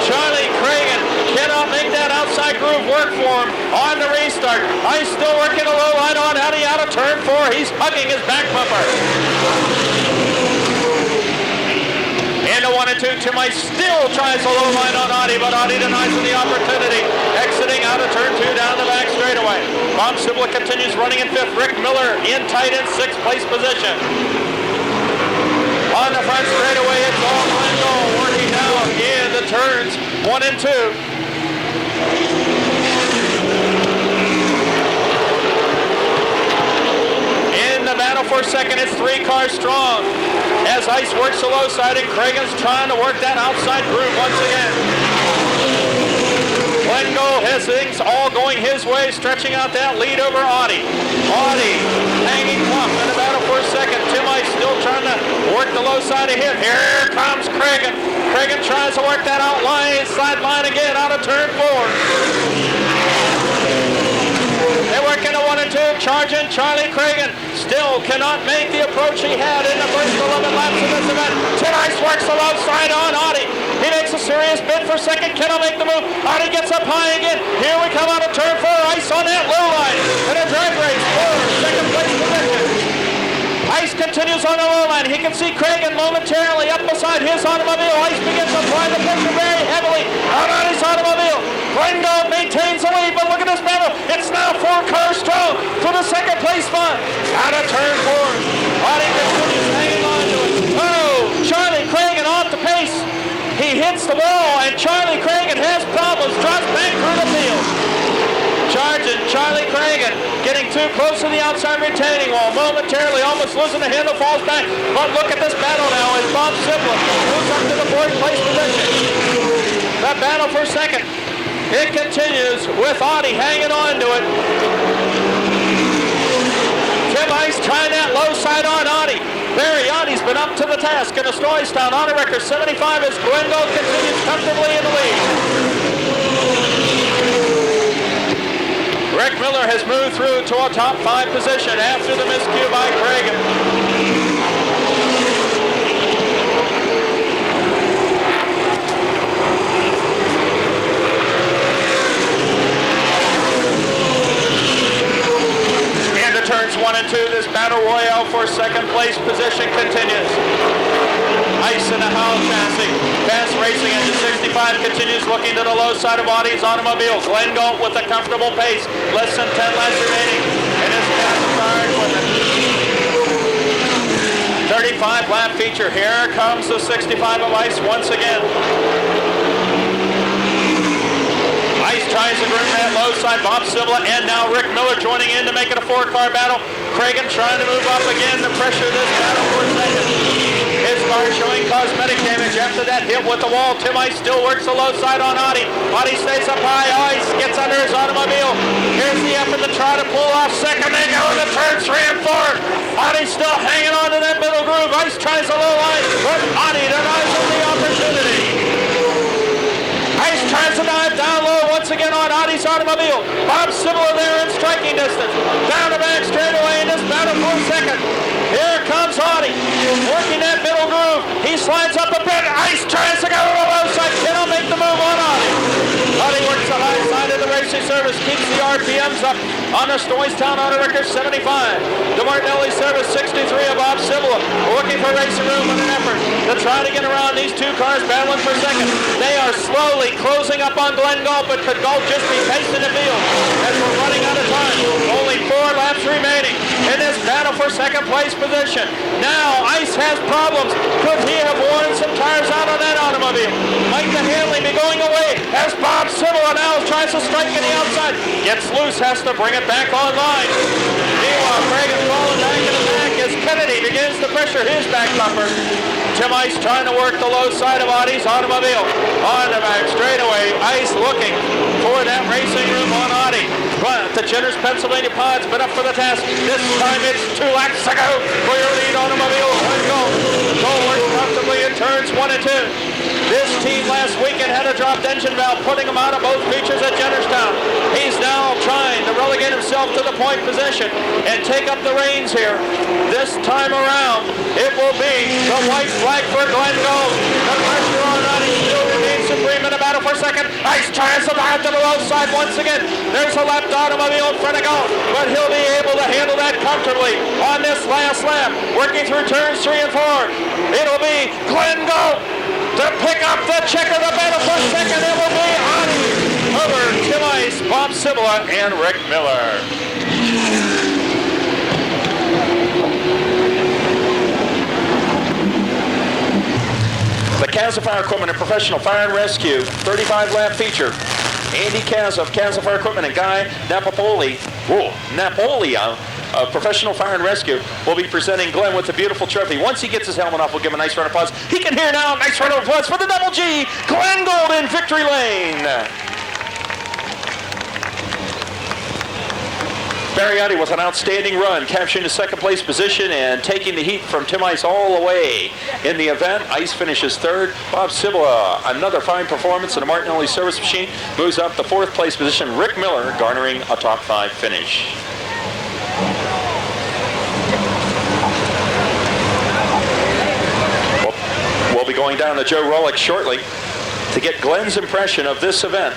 Charlie Cragen cannot make that outside groove work for him on the restart. Ice still working a low line on Audi out of turn 4. He's hugging his back bumper. Into 1 and 2, Tim Ice still tries a low line on Audi, but Audi denies him the opportunity. Exiting out of turn 2 down the back straightaway. Bob Cibola continues running in 5th. Rick Miller in tight in 6th place position. On the front straightaway, it's all Glenn Gall working down in the turns 1 and 2. In the battle for second, it's 3 cars strong. As Ice works the low side, and Cragen's trying to work that outside groove once again. Glenn Gall has things all going his way, stretching out that lead over Audi. Audi hanging tough in the battle for second. Tim Ice still trying to work the low side of him. Here comes Cragen. Cragen tries to work that sideline again out of turn 4. They're working a 1 and 2, charging Charlie Cragen. Still cannot make the approach he had in the first 11 laps of this event. Tim Ice works the low side on Audi. He makes a serious bid for second, cannot make the move. Audi gets up high again. Here we come out of turn 4. Ice on that low line. And a drag race for second place position. Ice continues on the low line. He can see Cragen momentarily up beside his automobile. Ice begins to apply the pressure very heavily on Audie's automobile. Glenn Gall maintains the lead, but look at this battle. It's now 4 cars strong for the second place spot. Out of turn 4. Audi continues hanging on to it. Oh, Charlie Cragen off the pace. He hits the wall, and Charlie Cragen has problems. Drops back through the field. Charging Charlie Cragen, getting too close to the outside retaining wall. Momentarily almost losing the handle, falls back. But look at this battle now as Bob Cibola moves up to the 4th place position. That battle for second. It continues with Audi hanging on to it. Tim Ice trying that low side on Audi. Barry Audi's been up to the task in a Stoystown on a record 75 as Glenn Gall continues comfortably in the lead. Rick Miller has moved through to a top 5 position after the miscue by Cragen. for second place position continues. Ice in the Howell chassis. Pass racing into 65 continues looking to the low side of Audie's automobile. Glenn Galt with a comfortable pace. Less than 10 laps remaining. And his classified with it. 35 lap feature. Here comes the 65 of Ice once again. Ice tries to groom that low side. Bob Sibla and now Rick Miller joining in to make it a 4-car battle. Cragen trying to move up again to pressure this battle for a second. His car showing cosmetic damage after that hit with the wall. Tim Ice still works the low side on Audie. Audie stays up high. Ice gets under his automobile. Here's the effort to try to pull off second. They go into turns 3 and 4. Audie's still hanging on to that middle groove. Ice tries a low line, but Audie denies him the opportunity. Ice tries to dive down low once again on Audie's automobile. Bob Sibla there in striking distance. Down the back straightaway in this battle for a second. Here comes Audie, working that middle groove. He slides up a bit. Ice tries to go to the low side. Cannot make the move on Audie. Audie works the high side of the racing service, keeps the RPMs up on the Stoystown Auto Record 75. The Martinelli service 63 of Bob Sibla, looking for racing room in an effort to try to get around these two cars battling for second. They are slowly closing up on Glenn Galt, but could Galt just be pacing the field as we're running out of time? Only 4 laps remaining in this battle for second place position. Now Ice has problems. Could he have worn some tires out on that automobile? Might the Hanley be going away as Bob Sibla now tries to strike in the outside? Gets loose, has to bring it back online. Meanwhile, Cragen falling back in the back as Kennedy begins to pressure his back bumper. Tim Ice trying to work the low side of Audie's automobile. On the back straightaway, Ice looking for that racing room on Audie. But the Jenner's Pennsylvania Pod's been up for the task. This time it's 2 laps to go for your lead automobile. Goal works comfortably in turns 1 and 2. This team last weekend had a dropped engine valve, putting him out of both features at Jennerstown. He's now trying to relegate himself to the point position and take up the reins here. This time around, it will be the white flag for Glenn Galt. The pressure on Audie still remains supreme in the battle for second. Ice tries to dive to the low side once again. There's a lapped automobile in front of Galt, but he'll be able to handle that comfortably on this last lap. Working through turns 3 and 4. It'll be Glenn Galt to pick up the check of the battle for second. It will be Audie over Tim Ice, Bob Sibla, and Rick Miller. The Casa Fire Equipment and Professional Fire and Rescue 35 lap feature. Andy Casa of Casa Fire Equipment and Guy Napoli of Professional Fire and Rescue will be presenting Glenn with a beautiful trophy. Once he gets his helmet off, we'll give him a nice round of applause. He can hear now. Nice round of applause for the Double G, Glenn Galt in victory lane. Barriotti with an outstanding run, capturing the second place position and taking the heat from Tim Ice all the way in the event. Ice finishes 3rd. Bob Sibla, another fine performance in the Martinelli service machine, moves up to 4th place position. Rick Miller garnering a top 5 finish. We'll be going down to Joe Rollick shortly to get Glenn's impression of this event.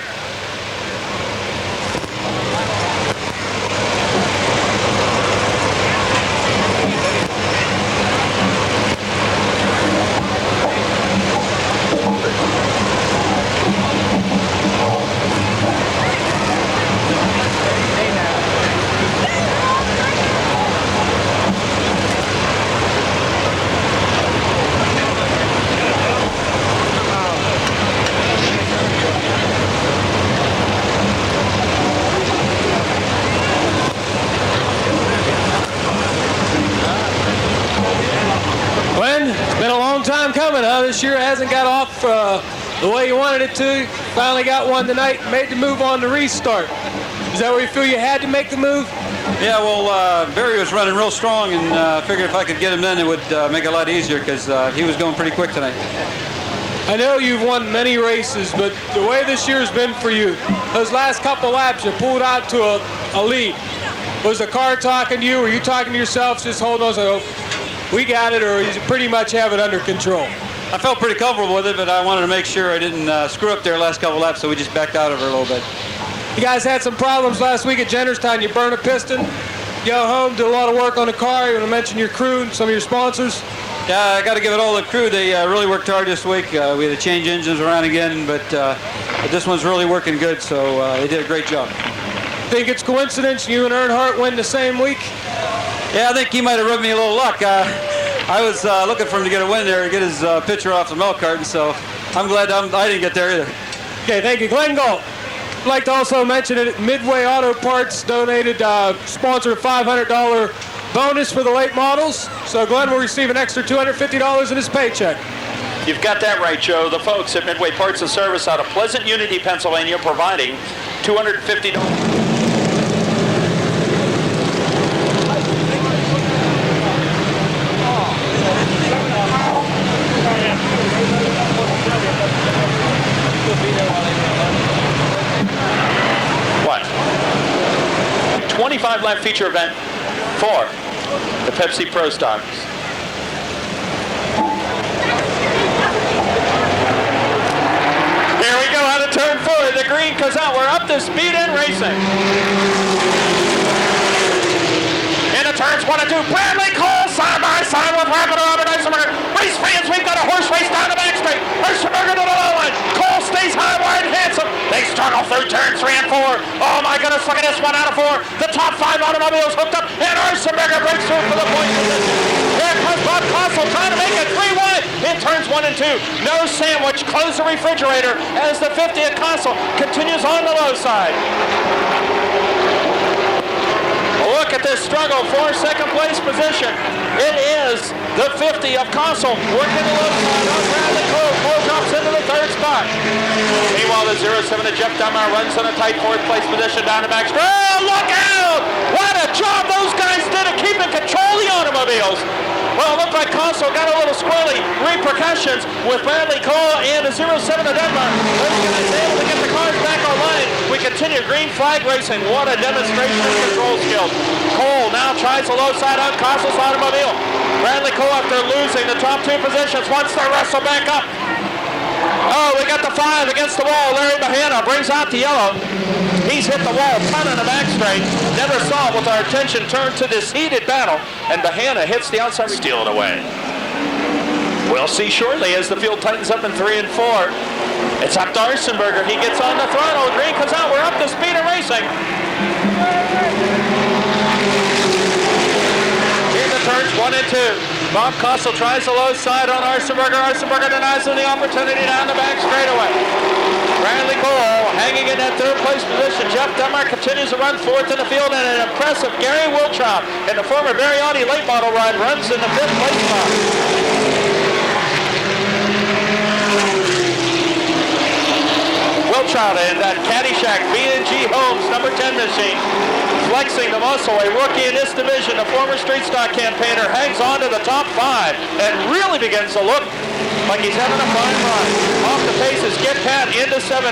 This year hasn't got off the way you wanted it to. Finally got one tonight, made the move on the restart. Is that where you feel you had to make the move? Yeah, well, Barry was running real strong, and figured if I could get him in, it would make it a lot easier because he was going pretty quick tonight. I know you've won many races, but the way this year's been for you, those last couple laps, you pulled out to a lead. Was the car talking to you? Were you talking to yourself, just holding on, so we got it, or you pretty much have it under control? I felt pretty comfortable with it, but I wanted to make sure I didn't screw up there last couple laps, so we just backed out of her a little bit. You guys had some problems last week at Jennerstown. You burned a piston. go home, did a lot of work on the car. You want to mention your crew and some of your sponsors? Yeah, I got to give it all to the crew. They really worked hard this week. We had to change engines around again, but this one's really working good, so they did a great job. Think it's coincidence you and Earnhardt win the same week? Yeah, I think he might have rubbed me a little luck. I was looking for him to get a win there, to get his pitcher off the milk carton, so I'm glad I didn't get there either. Okay, thank you. Glenn Galt. I'd like to also mention that Midway Auto Parts donated, sponsored a $500 bonus for the late models. So Glenn will receive an extra $250 in his paycheck. You've got that right, Joe. The folks at Midway Parts and Service out of Pleasant Unity, Pennsylvania, providing $250. What? 25 lap feature event for the Pepsi Pro Stock. Here we go, out of turn 4. The green comes out. We're up to speed and racing. Into turns 1 and 2. Bradley Cole side by side with Robert Eisenberger. Race fans, we've got a horse race down the back straight. Eisenberger to the low line. Cole stays high, wide, and handsome. They struggle through turns 3 and 4. Oh my goodness, look at this one out of 4. The top 5 automobiles hooked up, and Eisenberger breaks through for the point position. Here comes Bob Costle trying to make it 3 wide in turns 1 and 2. No sandwich, close the refrigerator as the 50 at Costle continues on the low side. Look at this struggle for second place position. It is the 50 of Costle working the low side on Bradley Cole. Cole drops into the 3rd spot. Meanwhile, the 07 of Jeff Dunbar runs in a tight 4th place position down the back straight. Oh, look out! What a job those guys did of keeping control of the automobiles. Well, it looked like Costle got a little squirrely repercussions with Bradley Cole and the 07 of Dunbar. Those guys able to get the cars back online. We continue green flag racing. What a demonstration of control skills. Cole now tries the low side on Costle's automobile. Bradley Cole, after losing the top 2 positions, wants to wrestle back up. Oh, we got the 5 against the wall. Larry Mahana brings out the yellow. He's hit the wall, ton on the back straight. Never saw it with our attention turned to this heated battle. And Mahana hits the outside, steal it away. We'll see shortly as the field tightens up in 3 and 4. It's up to Eisenberger. He gets on the throttle. Green comes out. We're up to speed and racing. Turns 1 and 2. Bob Costle tries the low side on Eisenberger. Eisenberger denies him the opportunity down the back straightaway. Bradley Cole hanging in that 3rd place position. Jeff Dunbar continues to run 4th in the field, and an impressive Gary Wiltrout in the former Bariotti late model ride runs in the 5th place spot. Wiltrout in that Caddyshack B&G Homes number 10 machine. Flexing the muscle, a rookie in this division, the former street stock campaigner, hangs on to the top 5 and really begins to look like he's having a fine ride. Off the paces, get Pat into 70.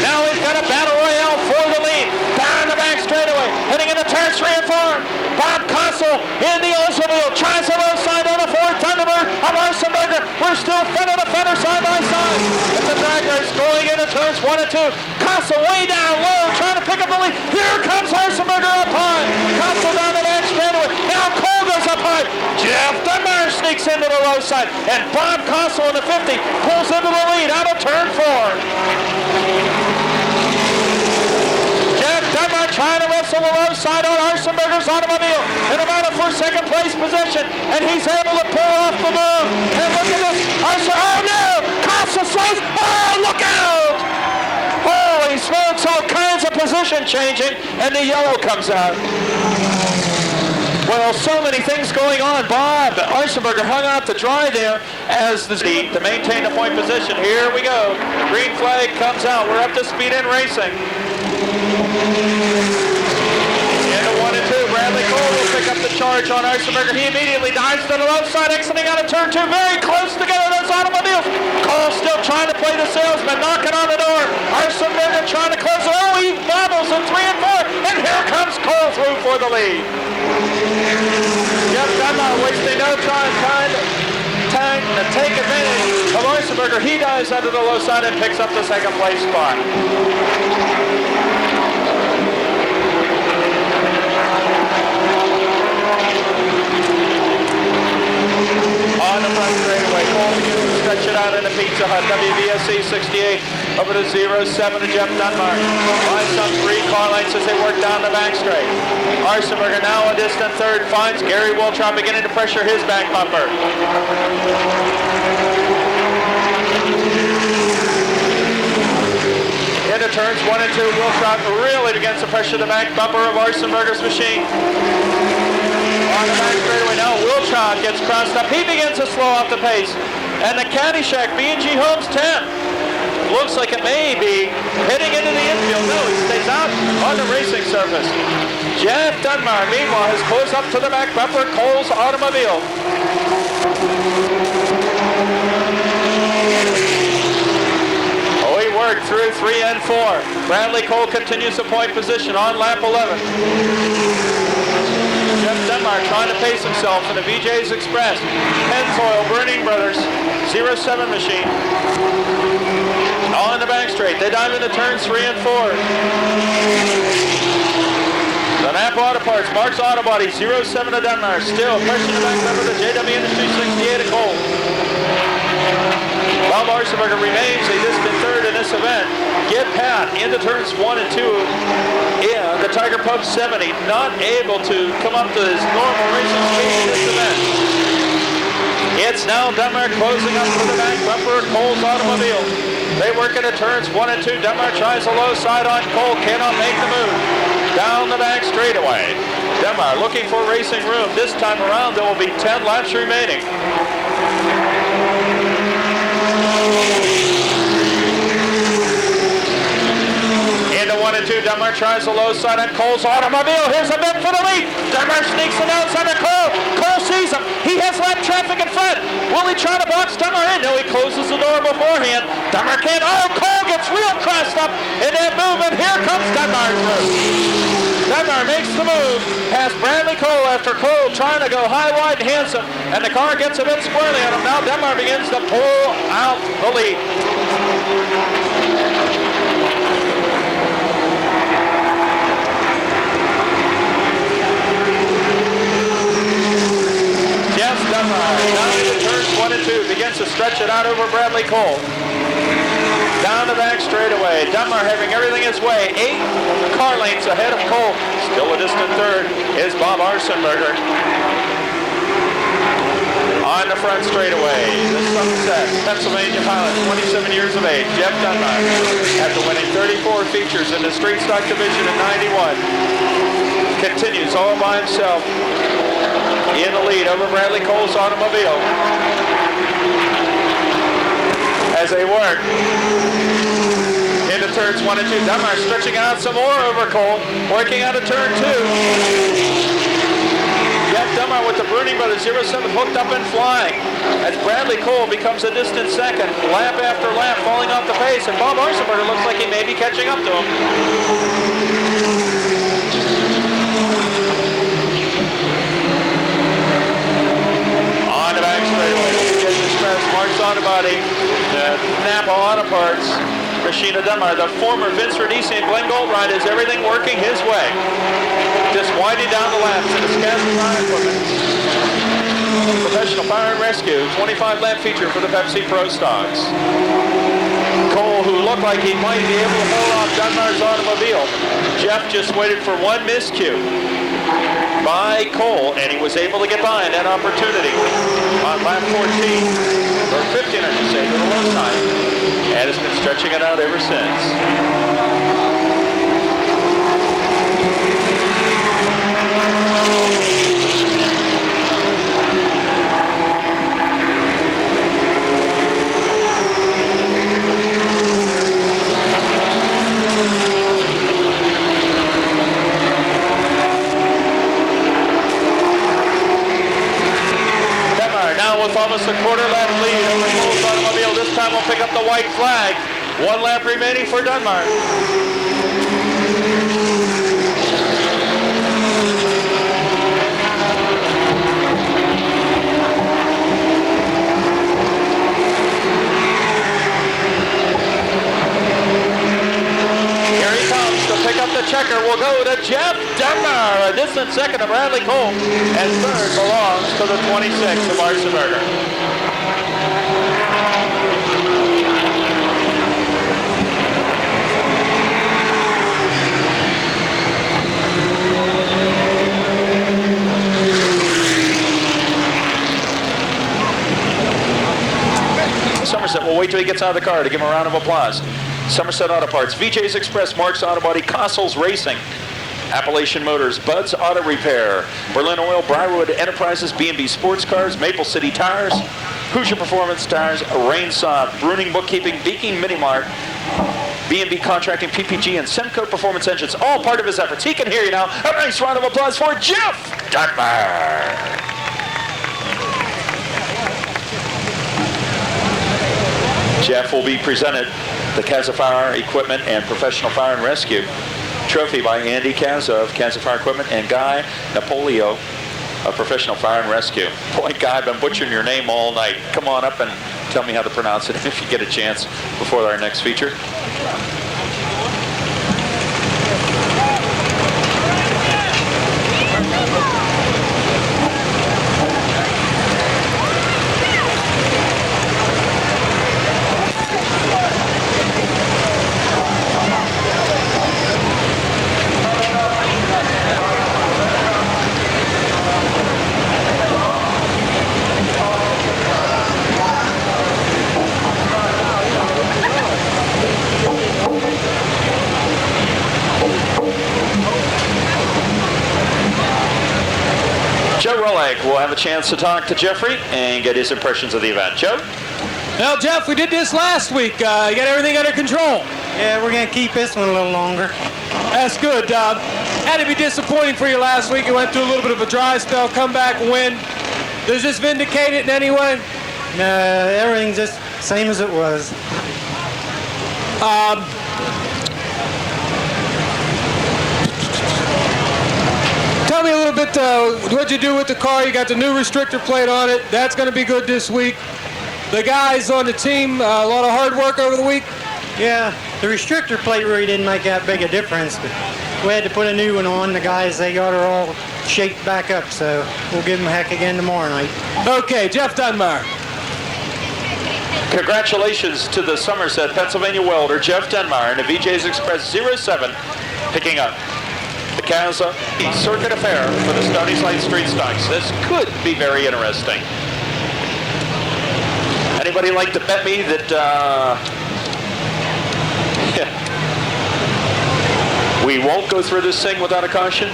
Now we've got a battle royale for the lead. Down the back straightaway, heading into turns 3 and 4. Bob Costle in the Oldsmobile, tries the low side on the 4th Thunderbird of Eisenberger. We're still fender to fender, side by side. And the drag race going into turns 1 and 2. Costle way down low, trying to pick up the lead. Here comes Eisenberger up high. Costle down the back straightaway. Now Cole goes up high. Jeff Dunbar sneaks into the low side. And Bob Costle in the 50 pulls into the lead out of turn 4. Dunbar trying to wrestle the low side on Eisenberger's automobile in a battle for second place position, and he's able to pull off the move. And look at this, oh no! Costle slides, oh look out! Holy smokes, all kinds of position changing, and the yellow comes out. Well, so many things going on. Bob Eisenberger hung out to dry there as the to maintain the point position. Here we go. Green flag comes out. We're up to speed and racing. Into 1 and 2. Bradley Cole will pick up the charge on Eisenberger. He immediately dives to the left side, exiting out of turn 2. Very close together, those automobiles. Cole still trying to play the salesman, knocking on the door. Eisenberger trying to close it. Oh, he bobbles in 3 and 4. And here comes Cole through for the lead. Jeff Dunbar wasting no time to take advantage of Eisenberger. He dives under the low side and picks up the second place spot. On the front straightaway, Cole begins to stretch it out into Pizza Hut. WVSC 68 over to 07 to Jeff Dunbar. By some 3 car lengths as they work down the back straight. Arsenberger now a distant third, finds Gary Wiltrop beginning to pressure his back bumper. Into turns 1 and 2, Wiltrop really begins to pressure the back bumper of Arsenberger's machine. On the back straightaway now, Wiltrop gets crossed up. He begins to slow off the pace. And the Caddyshack B&G Homes 10 looks like it may be heading into the infield. No, he stays out on the racing surface. Jeff Dunbar, meanwhile, has closed up to the back bumper, Cole's automobile. Oh, he worked through 3 and 4. Bradley Cole continues to point position on lap 11. Jeff Dunbar trying to pace himself in the VJ's Express. Pennzoil Burning Brothers 07 machine. On the back straight, they dive into turns 3 and 4. The Napa Auto Parts, Mark's Auto Body 07 to Dunbar. Still pressing the back number to JW Industries 68 to Cole. Bob Arsenberger remains a distant third in this event. Get Pat into turns 1 and 2. Yeah, the Tiger Pub 70 not able to come up to his normal racing speed in this event. It's now Dunbar closing up to the back bumper of Cole's automobile. They work into turns 1 and 2. Dunbar tries a low side on Cole, cannot make the move. Down the back straightaway. Dunbar looking for racing room. This time around there will be 10 laps remaining. Into 1 and 2, Dunbar tries a low side on Cole's automobile. Here's a bit for the lead. Dunbar sneaks it outside of Cole. Cole sees him. He has lap traffic in front. Will he try to box Dunbar in? No, he closes the door beforehand. Dunbar can't. Oh, Cole gets real crossed up in that movement. Here comes Dunbar through. Dunbar makes the move past Bradley Cole after Cole trying to go high, wide, and handsome, and the car gets a bit squirrely on him. Now Dunbar begins to pull out the lead. Jeff Dunbar, down into turns 1 and 2, begins to stretch it out over Bradley Cole. Down the back straightaway. Dunbar having everything his way. 8 car lengths ahead of Cole. Still a distant third is Bob Arsenberger. On the front straightaway, the Sunset Pennsylvania pilot, 27 years of age, Jeff Dunbar, after winning 34 features in the Street Stock division in 91, continues all by himself in the lead over Bradley Cole's automobile. As they work into turns 1 and 2. Dunbar stretching out some more over Cole, working out of turn 2. Jeff Dunbar with the Bruning Brothers 07 hooked up and flying as Bradley Cole becomes a distant second, lap after lap, falling off the pace, and Bob Arsenberger looks like he may be catching up to him. On the back straightaway, Mark's Auto Body, Napa Auto Parts, Machina Dunbar, the former Vince Radice and Glenn Goldride, is everything working his way. Just winding down the laps in his Castle Fire Equipment. Professional Fire and Rescue, 25 lap feature for the Pepsi Pro Stocks. Cole, who looked like he might be able to hold off Dunbar's automobile. Jeff just waited for one miscue by Cole, and he was able to get by in that opportunity on lap 14, or 15, I should say, to the low side, and has been stretching it out ever since. With almost a quarter lap lead over Cole's automobile. This time we'll pick up the white flag. 1 lap remaining for Dunbar. Here he comes to pick up the checker will go to Jeff Denmer. A distant second to Bradley Cole. And third belongs to the 26 of Arsenberger. Somerset will wait till he gets out of the car to give him a round of applause. Somerset Auto Parts, VJ's Express, Mark's Auto Body, Costles Racing, Appalachian Motors, Bud's Auto Repair, Berlin Oil, Briarwood Enterprises, B&B Sports Cars, Maple City Tires, Hoosier Performance Tires, Rain Soft, Bruning Bookkeeping, Beaking Mini Mart, B&B Contracting, PPG, and Semco Performance Engines, all part of his efforts. He can hear you now. A nice round of applause for Jeff Dunbar. Jeff will be presented the Casa Fire Equipment and Professional Fire and Rescue trophy by Andy Casa of Casa Fire Equipment and Guy Napolio of Professional Fire and Rescue. Boy, Guy, I've been butchering your name all night. Come on up and tell me how to pronounce it if you get a chance before our next feature. We'll have a chance to talk to Jeffrey and get his impressions of the event. Joe? Well, Jeff, we did this last week. You got everything under control. Yeah, we're going to keep this one a little longer. That's good. Had to be disappointing for you last week. You went through a little bit of a dry spell, come back and win. Does this vindicate it in any way? No, everything's just same as it was. Tell me a little bit what'd you do with the car. You got the new restrictor plate on it. That's going to be good this week. The guys on the team, a lot of hard work over the week. Yeah, the restrictor plate really didn't make that big a difference, but we had to put a new one on. The guys, they got her all shaped back up, so we'll give them a heck again tomorrow night. Okay, Jeff Dunbar. Congratulations to the Somerset, Pennsylvania welder, Jeff Dunbar, in the VJ's Express 07, picking up the Casa Circuit Affair for the Stony's Light Street Stocks. This could be very interesting. Anybody like to bet me that we won't go through this thing without a caution?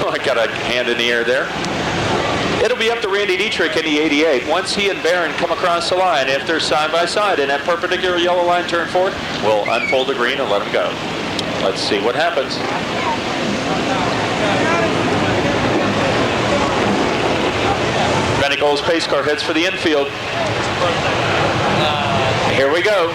Oh, I got a hand in the air there. It'll be up to Randy Dietrich in the 88. Once he and Barron come across the line, if they're side by side in that perpendicular yellow line turn forward, we'll unfold the green and let them go. Let's see what happens. Benny Gold's pace car heads for the infield. Here we go.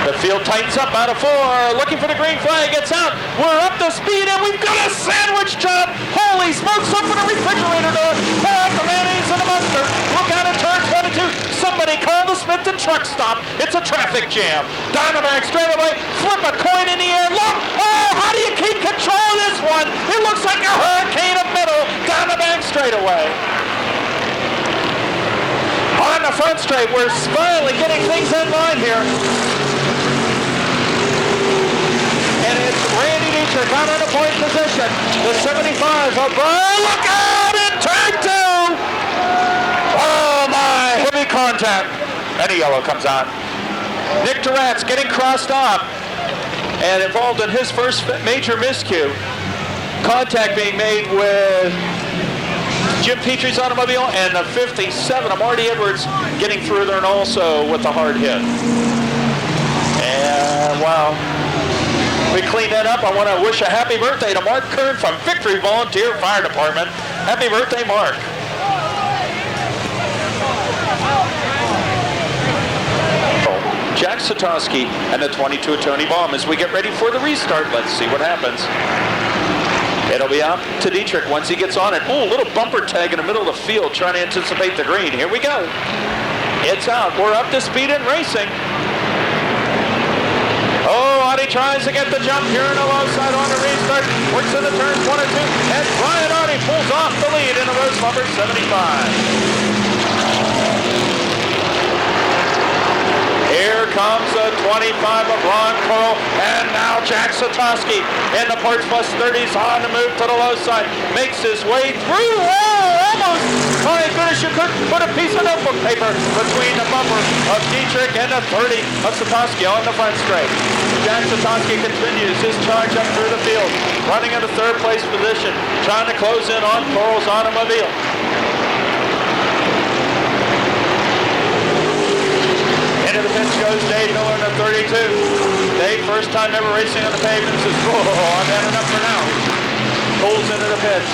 The field tightens up out of 4, looking for the green flag, gets out. We're up to speed and we've got a sandwich job. Holy smokes, open a refrigerator door. Pour out the mayonnaise and the mustard. Look out at turn 22. Somebody call the Smithton truck stop. It's a traffic jam. Diamondback straight away, flip a coin in the air. Look, oh, how do you keep control of this one? It looks like a hurricane of metal. Diamondback straight away. On the front straight, we're finally getting things in line here. And it's Randy Dietrich out in a point position. The 75 of look out in turn 2! Oh my, heavy contact. And a yellow comes on. Nick Durant's getting crossed off and involved in his first major miscue. Contact being made with Jim Petrie's automobile, and the 57 of Marty Edwards getting through there and also with a hard hit. And wow. We clean that up. I want to wish a happy birthday to Mark Kern from Victory Volunteer Fire Department. Happy birthday, Mark. Jack Satoski and the 22 Tony Baum as we get ready for the restart. Let's see what happens. It'll be up to Dietrich once he gets on it. Oh, a little bumper tag in the middle of the field trying to anticipate the green. Here we go. It's out. We're up to speed and racing. Audi tries to get the jump here in the low side on the restart. Works in the turns 1 and 2. And Brian Audi pulls off the lead in a race number 75. Here comes the 25 of Ron Coral, and now Jack Satoski in the Parts Plus 30s on the move to the low side. Makes his way through. Oh, almost. My goodness, you couldn't put a piece of notebook paper between the bumper of Dietrich and the 30 of Satoski on the front straight. Jack Satoski continues his charge up through the field, running in the third place position, trying to close in on Coral's automobile. Into the pits goes Dave Miller in the 32. Dave, first time ever racing on the pavement, says, oh, I've had enough for now. Pulls into the pits.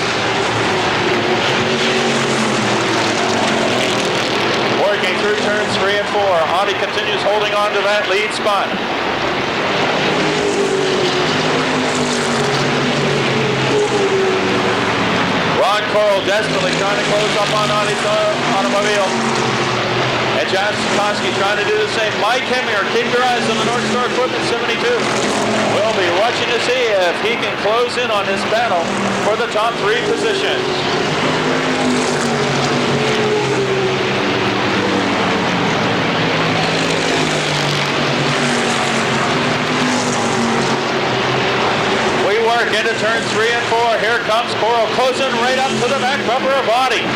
Working through turns 3 and 4. Audi continues holding on to that lead spot. Ron Coral desperately trying to close up on Audi's automobile. And John Sikorsky trying to do the same. Mike Heminger, keep your eyes on the North Star Equipment 72. We'll be watching to see if he can close in on this battle for the top 3 positions. We work into turns 3 and 4. Here comes Coral closing right up to the back bumper of Audi.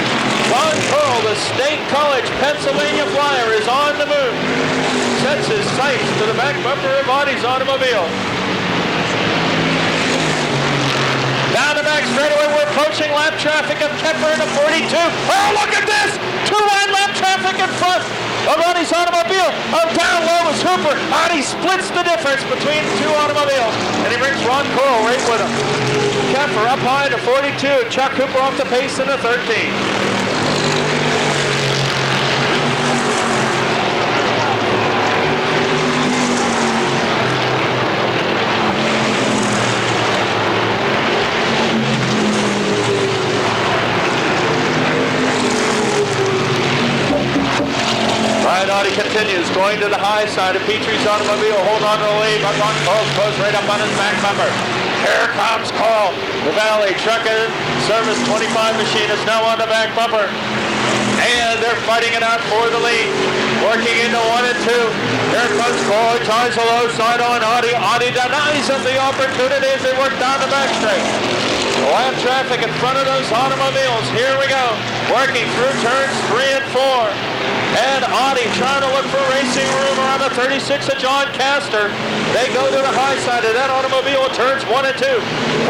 Ron Coral, the State College Pennsylvania Flyer, is on the move. Sets his sights to the back bumper of Audi's automobile. Down the back straightaway, we're approaching lap traffic of Kepler in the 42. Oh, look at this! 2-wide lap traffic in front of Audi's automobile. Oh, down low is Hooper. Audi splits the difference between the 2 automobiles, and he brings Ron Coral right with him. Kepler up high to 42. Chuck Hooper off the pace in the 13. Brian Audi continues, going to the high side of Petrie's automobile, hold on to the lead, but Ron Coral goes right up on his back bumper. Here comes Coral. The Valley Truck and Service 25 machine is now on the back bumper. And they're fighting it out for the lead. Working into 1 and 2. Here comes Coral, tries the low side on Audi. Audi denies him the opportunity as they work down the back straight. Lap traffic in front of those automobiles. Here we go. Working through turns 3 and 4. And Audi trying to look for racing room around the 36 of John Castor. They go to the high side of that automobile at turns 1 and 2.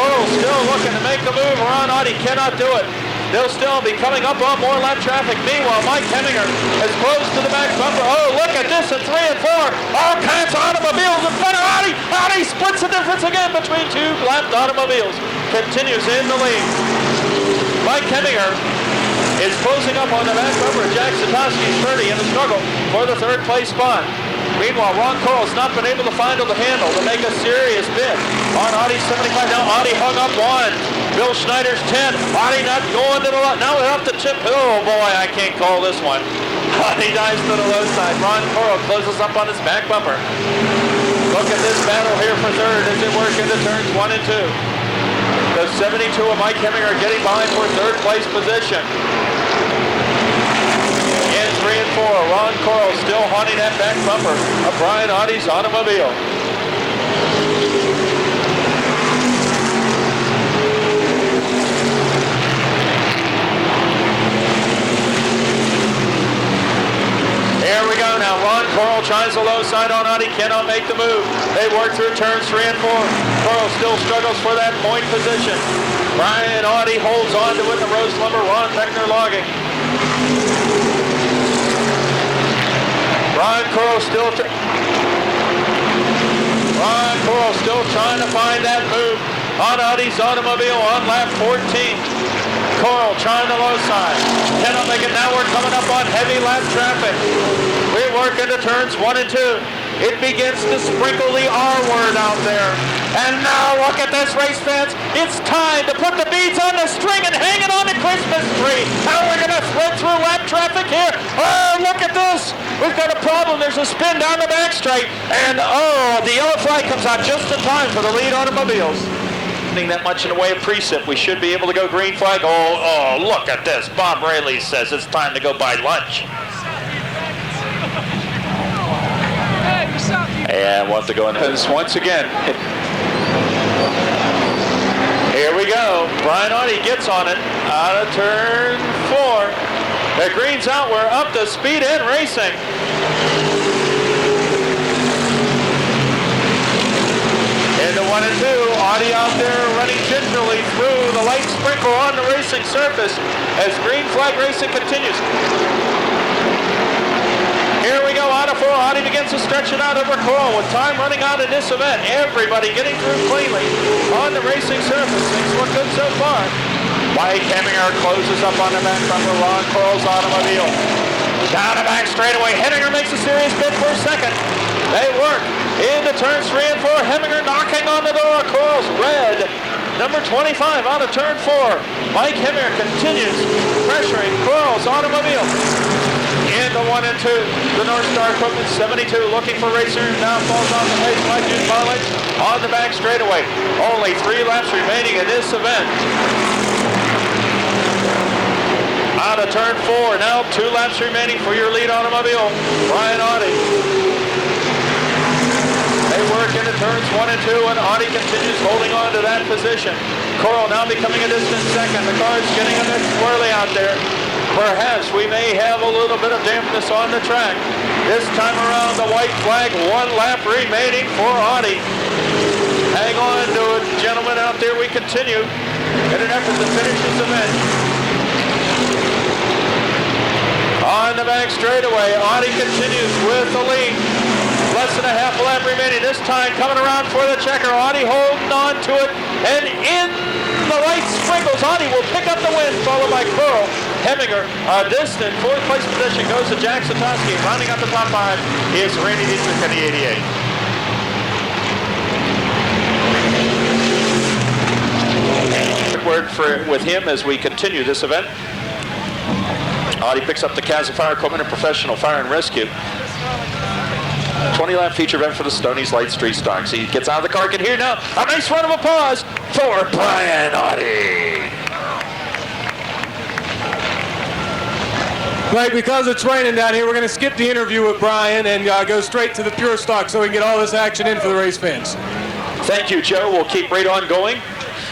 Coral still looking to make the move around Audi, cannot do it. They'll still be coming up on more lap traffic. Meanwhile, Mike Heminger is close to the back bumper. Oh, look at this at 3 and 4. All kinds of automobiles in front of Audi. Audi splits the difference again between 2 lapped automobiles. Continues in the lead. Mike Heminger is closing up on the back bumper of Jack Satoski's 30 in the struggle for the 3rd place spot. Meanwhile, Ron Coral's not been able to find the handle to make a serious bid on Audi's 75. Now Audi hung up 1. Bill Schneider's 10. Audi not going to the left. Now we're up to chip. Oh boy, I can't call this one. Audi dives to the low side. Ron Coral closes up on his back bumper. Look at this battle here for 3rd as they work into turns 1 and 2. The 72 of Mike Heminger getting behind for 3rd place position. In 3 and 4, Ron Coral still haunting that back bumper of Brian Audi's automobile. Here we go now. Ron Coral tries the low side on Audi, cannot make the move. They work through turns 3 and 4. Coral still struggles for that point position. Brian Audi holds on to it in the Rose Lumber. Ron Beckner logging. Ron Coral still trying to find that move on Audi's automobile on lap 14. Coral trying the low side. Cannot make it. Now we're coming up on heavy lap traffic. We work into turns 1 and 2. It begins to sprinkle the R word out there. And now look at this, race fans. It's time to put the beads on the string and hang it on the Christmas tree. Now we're going to thread through lap traffic here. Oh, look at this. We've got a problem. There's a spin down the back straight. And oh, the yellow flag comes out just in time for the lead automobiles. That much in the way of precip, we should be able to go green flag. Oh, look at this. Bob Rayleigh says it's time to go buy lunch. And we'll have to go in once again. Here we go. Brian Audie gets on it out of turn 4. The green's out. We're up to speed and racing. Into 1 and 2, Audie out there running gingerly through the light sprinkle on the racing surface as green flag racing continues. Here we go, out of 4, Audie begins to stretch it out over Coral with time running out in this event. Everybody getting through cleanly on the racing surface. Things look good so far. Mike Heminger closes up on the back bumper, Ron Coral's automobile. Down the back straightaway, Heminger makes a serious bid for a second. They work into turns 3 and 4. Heminger knocking on the door. Coral's red. Number 25 out of turn 4. Mike Heminger continues pressuring Coral's automobile. Into 1 and 2. The North Star Equipment 72 looking for racer. Now falls off the pace by Jude Barley on the back straightaway. Only 3 laps remaining in this event. Out of turn 4. Now 2 laps remaining for your lead automobile, Brian Audie. They work into turns 1 and 2, and Audie continues holding on to that position. Coral now becoming a distant second. The car's getting a bit swirly out there. Perhaps we may have a little bit of dampness on the track. This time around, the white flag, 1 lap remaining for Audie. Hang on to it, gentlemen, out there. We continue in an effort to finish this event. On the back straightaway, Audie continues with the lead. Less than a half lap remaining. This time coming around for the checker. Audie holding on to it. And in the light sprinkles, Audie will pick up the win, followed by Coral. Heminger, a distant 4th place position goes to Jack Satoski. Rounding out the top 5 is Randy Dietrich in the 88. Quick word with him as we continue this event. Audie picks up the Casa Fire Equipment and Professional Fire and Rescue. 20-lap feature event for the Stoney's Light Street Stocks. He gets out of the car. Can hear now a nice round of applause for Brian Audie. Right, because it's raining down here, we're going to skip the interview with Brian and go straight to the Pure Stock so we can get all this action in for the race fans. Thank you, Joe. We'll keep right on going.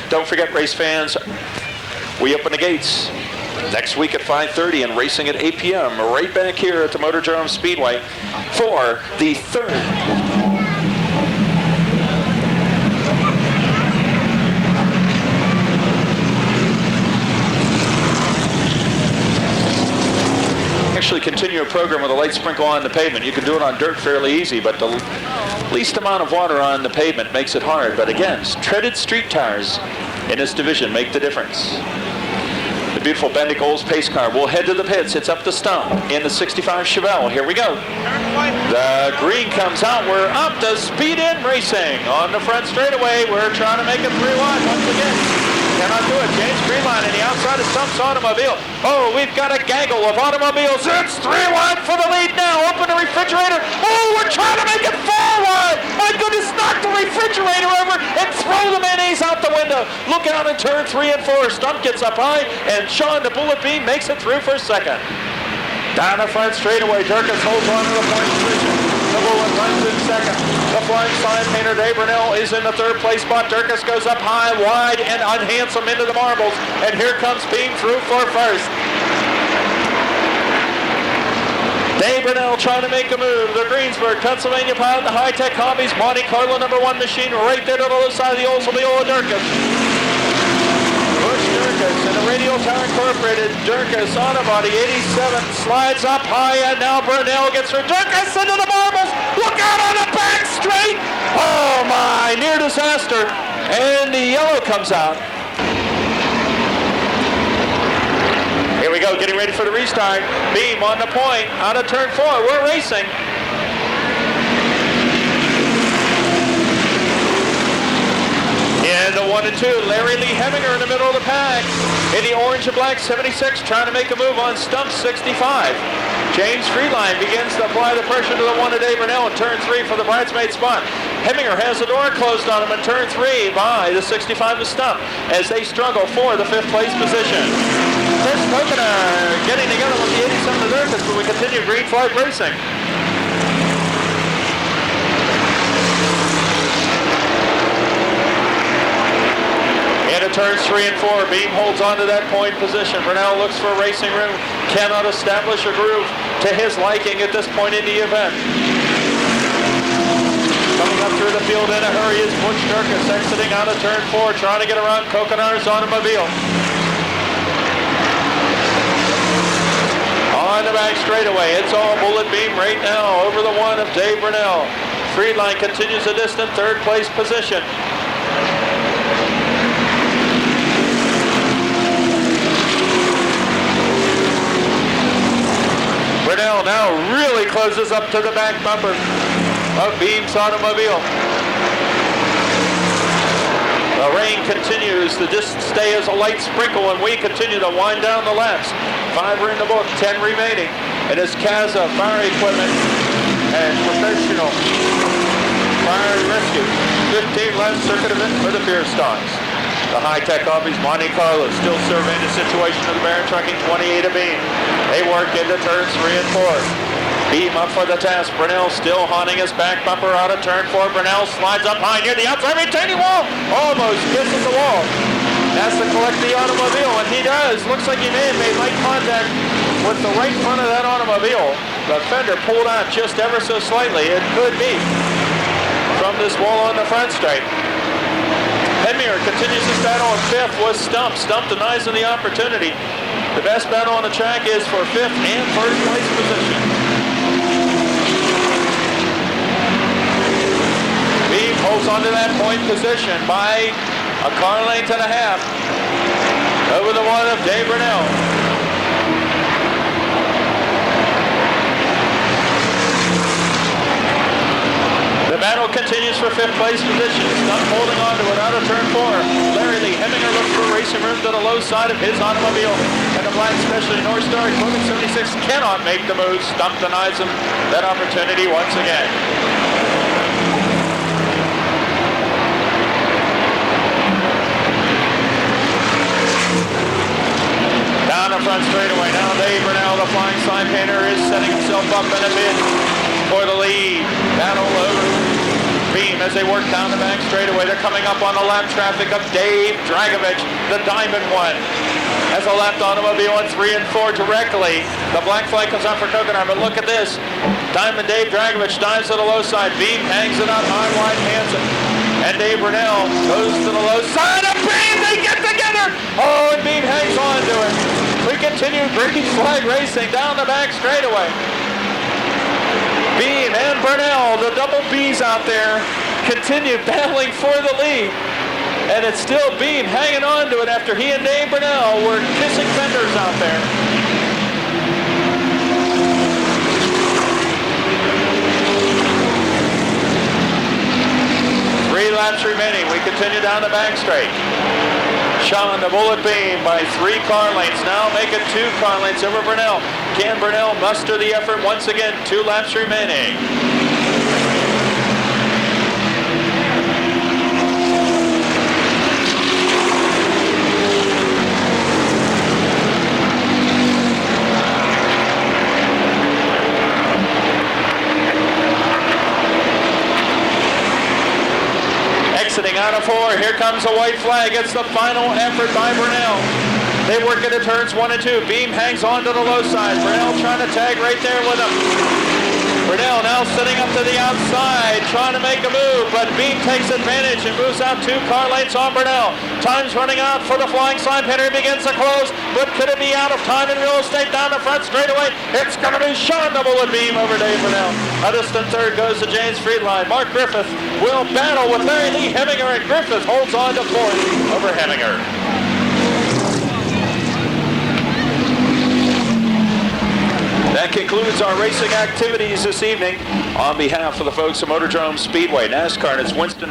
Don't forget, race fans, we open the gates next week at 5:30 and racing at 8 p.m. right back here at the MOTORDROME Speedway for the 3rd. Actually continue a program with a light sprinkle on the pavement. You can do it on dirt fairly easy, but the least amount of water on the pavement makes it hard. But again, treaded street tires in this division make the difference. The beautiful Bendick Olds pace car will head to the pits. It's up to stump in the 65 Chevelle. Here we go. The green comes out. We're up to speed in racing. On the front straightaway, we're trying to make it 3 wide once again. Cannot do it. James Greenline in the outside of Stump's automobile. Oh, we've got a gaggle of automobiles. It's 3 wide for the lead now. Open the refrigerator. Oh, we're trying to make it 4 wide. My goodness, knock the refrigerator over and throw the mayonnaise out the window. Look out in turn 3 and 4. Stump gets up high, and Sean the Bullet Beam makes it through for a second. Down the front straightaway, Durkis holds on to the point position. The Bullet runs in second. The flying sign painter Dave Burnell is in the 3rd place spot. Durkis goes up high, wide, and unhandsome into the marbles. And here comes Beam through for 1st. Dave Burnell trying to make a move. The Greensburg, Pennsylvania pilot, the High-Tech Hobbies, Monte Carlo #1 machine right there to the other side of the Oldsmobile of Durkis. Bush Durkis and the Radial Tower Incorporated. Durkis Autobody 87 slides up high, and now Burnell gets her. Durkis into the marbles. Look out on the back straight. Oh my, near disaster. And the yellow comes out. Here we go, getting ready for the restart. Beam on the point, out of turn 4. We're racing. In the 1 and 2, Larry Lee Heminger in the middle of the pack. In the orange and black 76, trying to make a move on stump 65. James Freeline begins to apply the pressure to the 1 of Dave Burnell in turn 3 for the bridesmaid spot. Heminger has the door closed on him in turn 3 by the 65 to stump as they struggle for the 5th place position. Chris Coconut getting together with the 87 of Durkis, but we continue green flag racing. Into turns 3 and 4, Beam holds on to that point position. Burnell looks for a racing room, cannot establish a groove to his liking at this point in the event. Coming up through the field in a hurry is Butch Durkis exiting out of turn 4, trying to get around Coconar's automobile. On the back straightaway, it's all Bullet Beam right now over the 1 of Dave Burnell. Freeline continues a distant 3rd place position. Burnell now really closes up to the back bumper of Beam's automobile. The rain continues. The distance stay is a light sprinkle, and we continue to wind down the laps. 5 are in the book, 10 remaining. It is Kaza Fire Equipment and Professional Fire and Rescue. 15 left circuit event for the beer stocks. The high-tech office, Monte Carlo, still surveying the situation of the Baron Trucking 28 of Beam. They work into turns 3 and 4. Beam up for the task. Burnell still haunting his back bumper out of turn 4. Burnell slides up high near the outside retaining wall. Almost kisses the wall. Has to collect the automobile, and he does. Looks like he may have made light contact with the right front of that automobile. The fender pulled out just ever so slightly. It could be from this wall on the front straight. Heminger continues his battle in 5th with Stump. Stump denies him the opportunity. The best battle on the track is for 5th and 1st place position. Beam holds onto that point position by a car length and a half over the 1 of Dave Burnell. The battle continues for 5th place position. Stump holding on to it out of turn 4. Larry Lee Heminger looks for a racing room to the low side of his automobile. And the black specialty North Star Equipment 76 cannot make the move. Stump denies him that opportunity once again. Down the front straightaway. Now Dave Burnell, the flying sign painter, is setting himself up in a bid for the lead. Battle over Beam as they work down the back straightaway. They're coming up on the lap traffic of Dave Dragovich, the Diamond One. As a lapped automobile in 3 and 4 directly. The black flag comes out for Coconut, but look at this. Diamond Dave Dragovich dives to the low side. Beam hangs it up high, wide, hands it. And Dave Burnell goes to the low side of Beam. They get together. Oh, and Beam hangs on to it. We continue green flag racing down the back straightaway. Beam and Burnell, the double B's out there, continue battling for the lead. And it's still Beam hanging on to it after he and Dave Burnell were kissing fenders out there. Three laps remaining. We continue down the back straight. Sean, the Bullet Beam by 3 car lengths. Now make it 2 car lengths over Burnell. Can Burnell muster the effort once again? 2 laps remaining. Exiting out of 4, here comes a white flag. It's the final effort by Burnell. They work into turns 1 and 2. Beam hangs on to the low side. Burnell trying to tag right there with him. Burnell now sitting up to the outside, trying to make a move, but Beam takes advantage and moves out 2 car lengths on Burnell. Time's running out for the flying sign painter. Begins to close, but could it be out of time in real estate down the front straightaway? It's going to be Sean the Bullet Beam over Dave Burnell. A distant third goes to James Friedline. Mark Griffith will battle with Larry Lee Heminger, and Griffith holds on to 4th over Heminger. That concludes our racing activities this evening. On behalf of the folks at MOTORDROME Speedway, NASCAR, and its Winston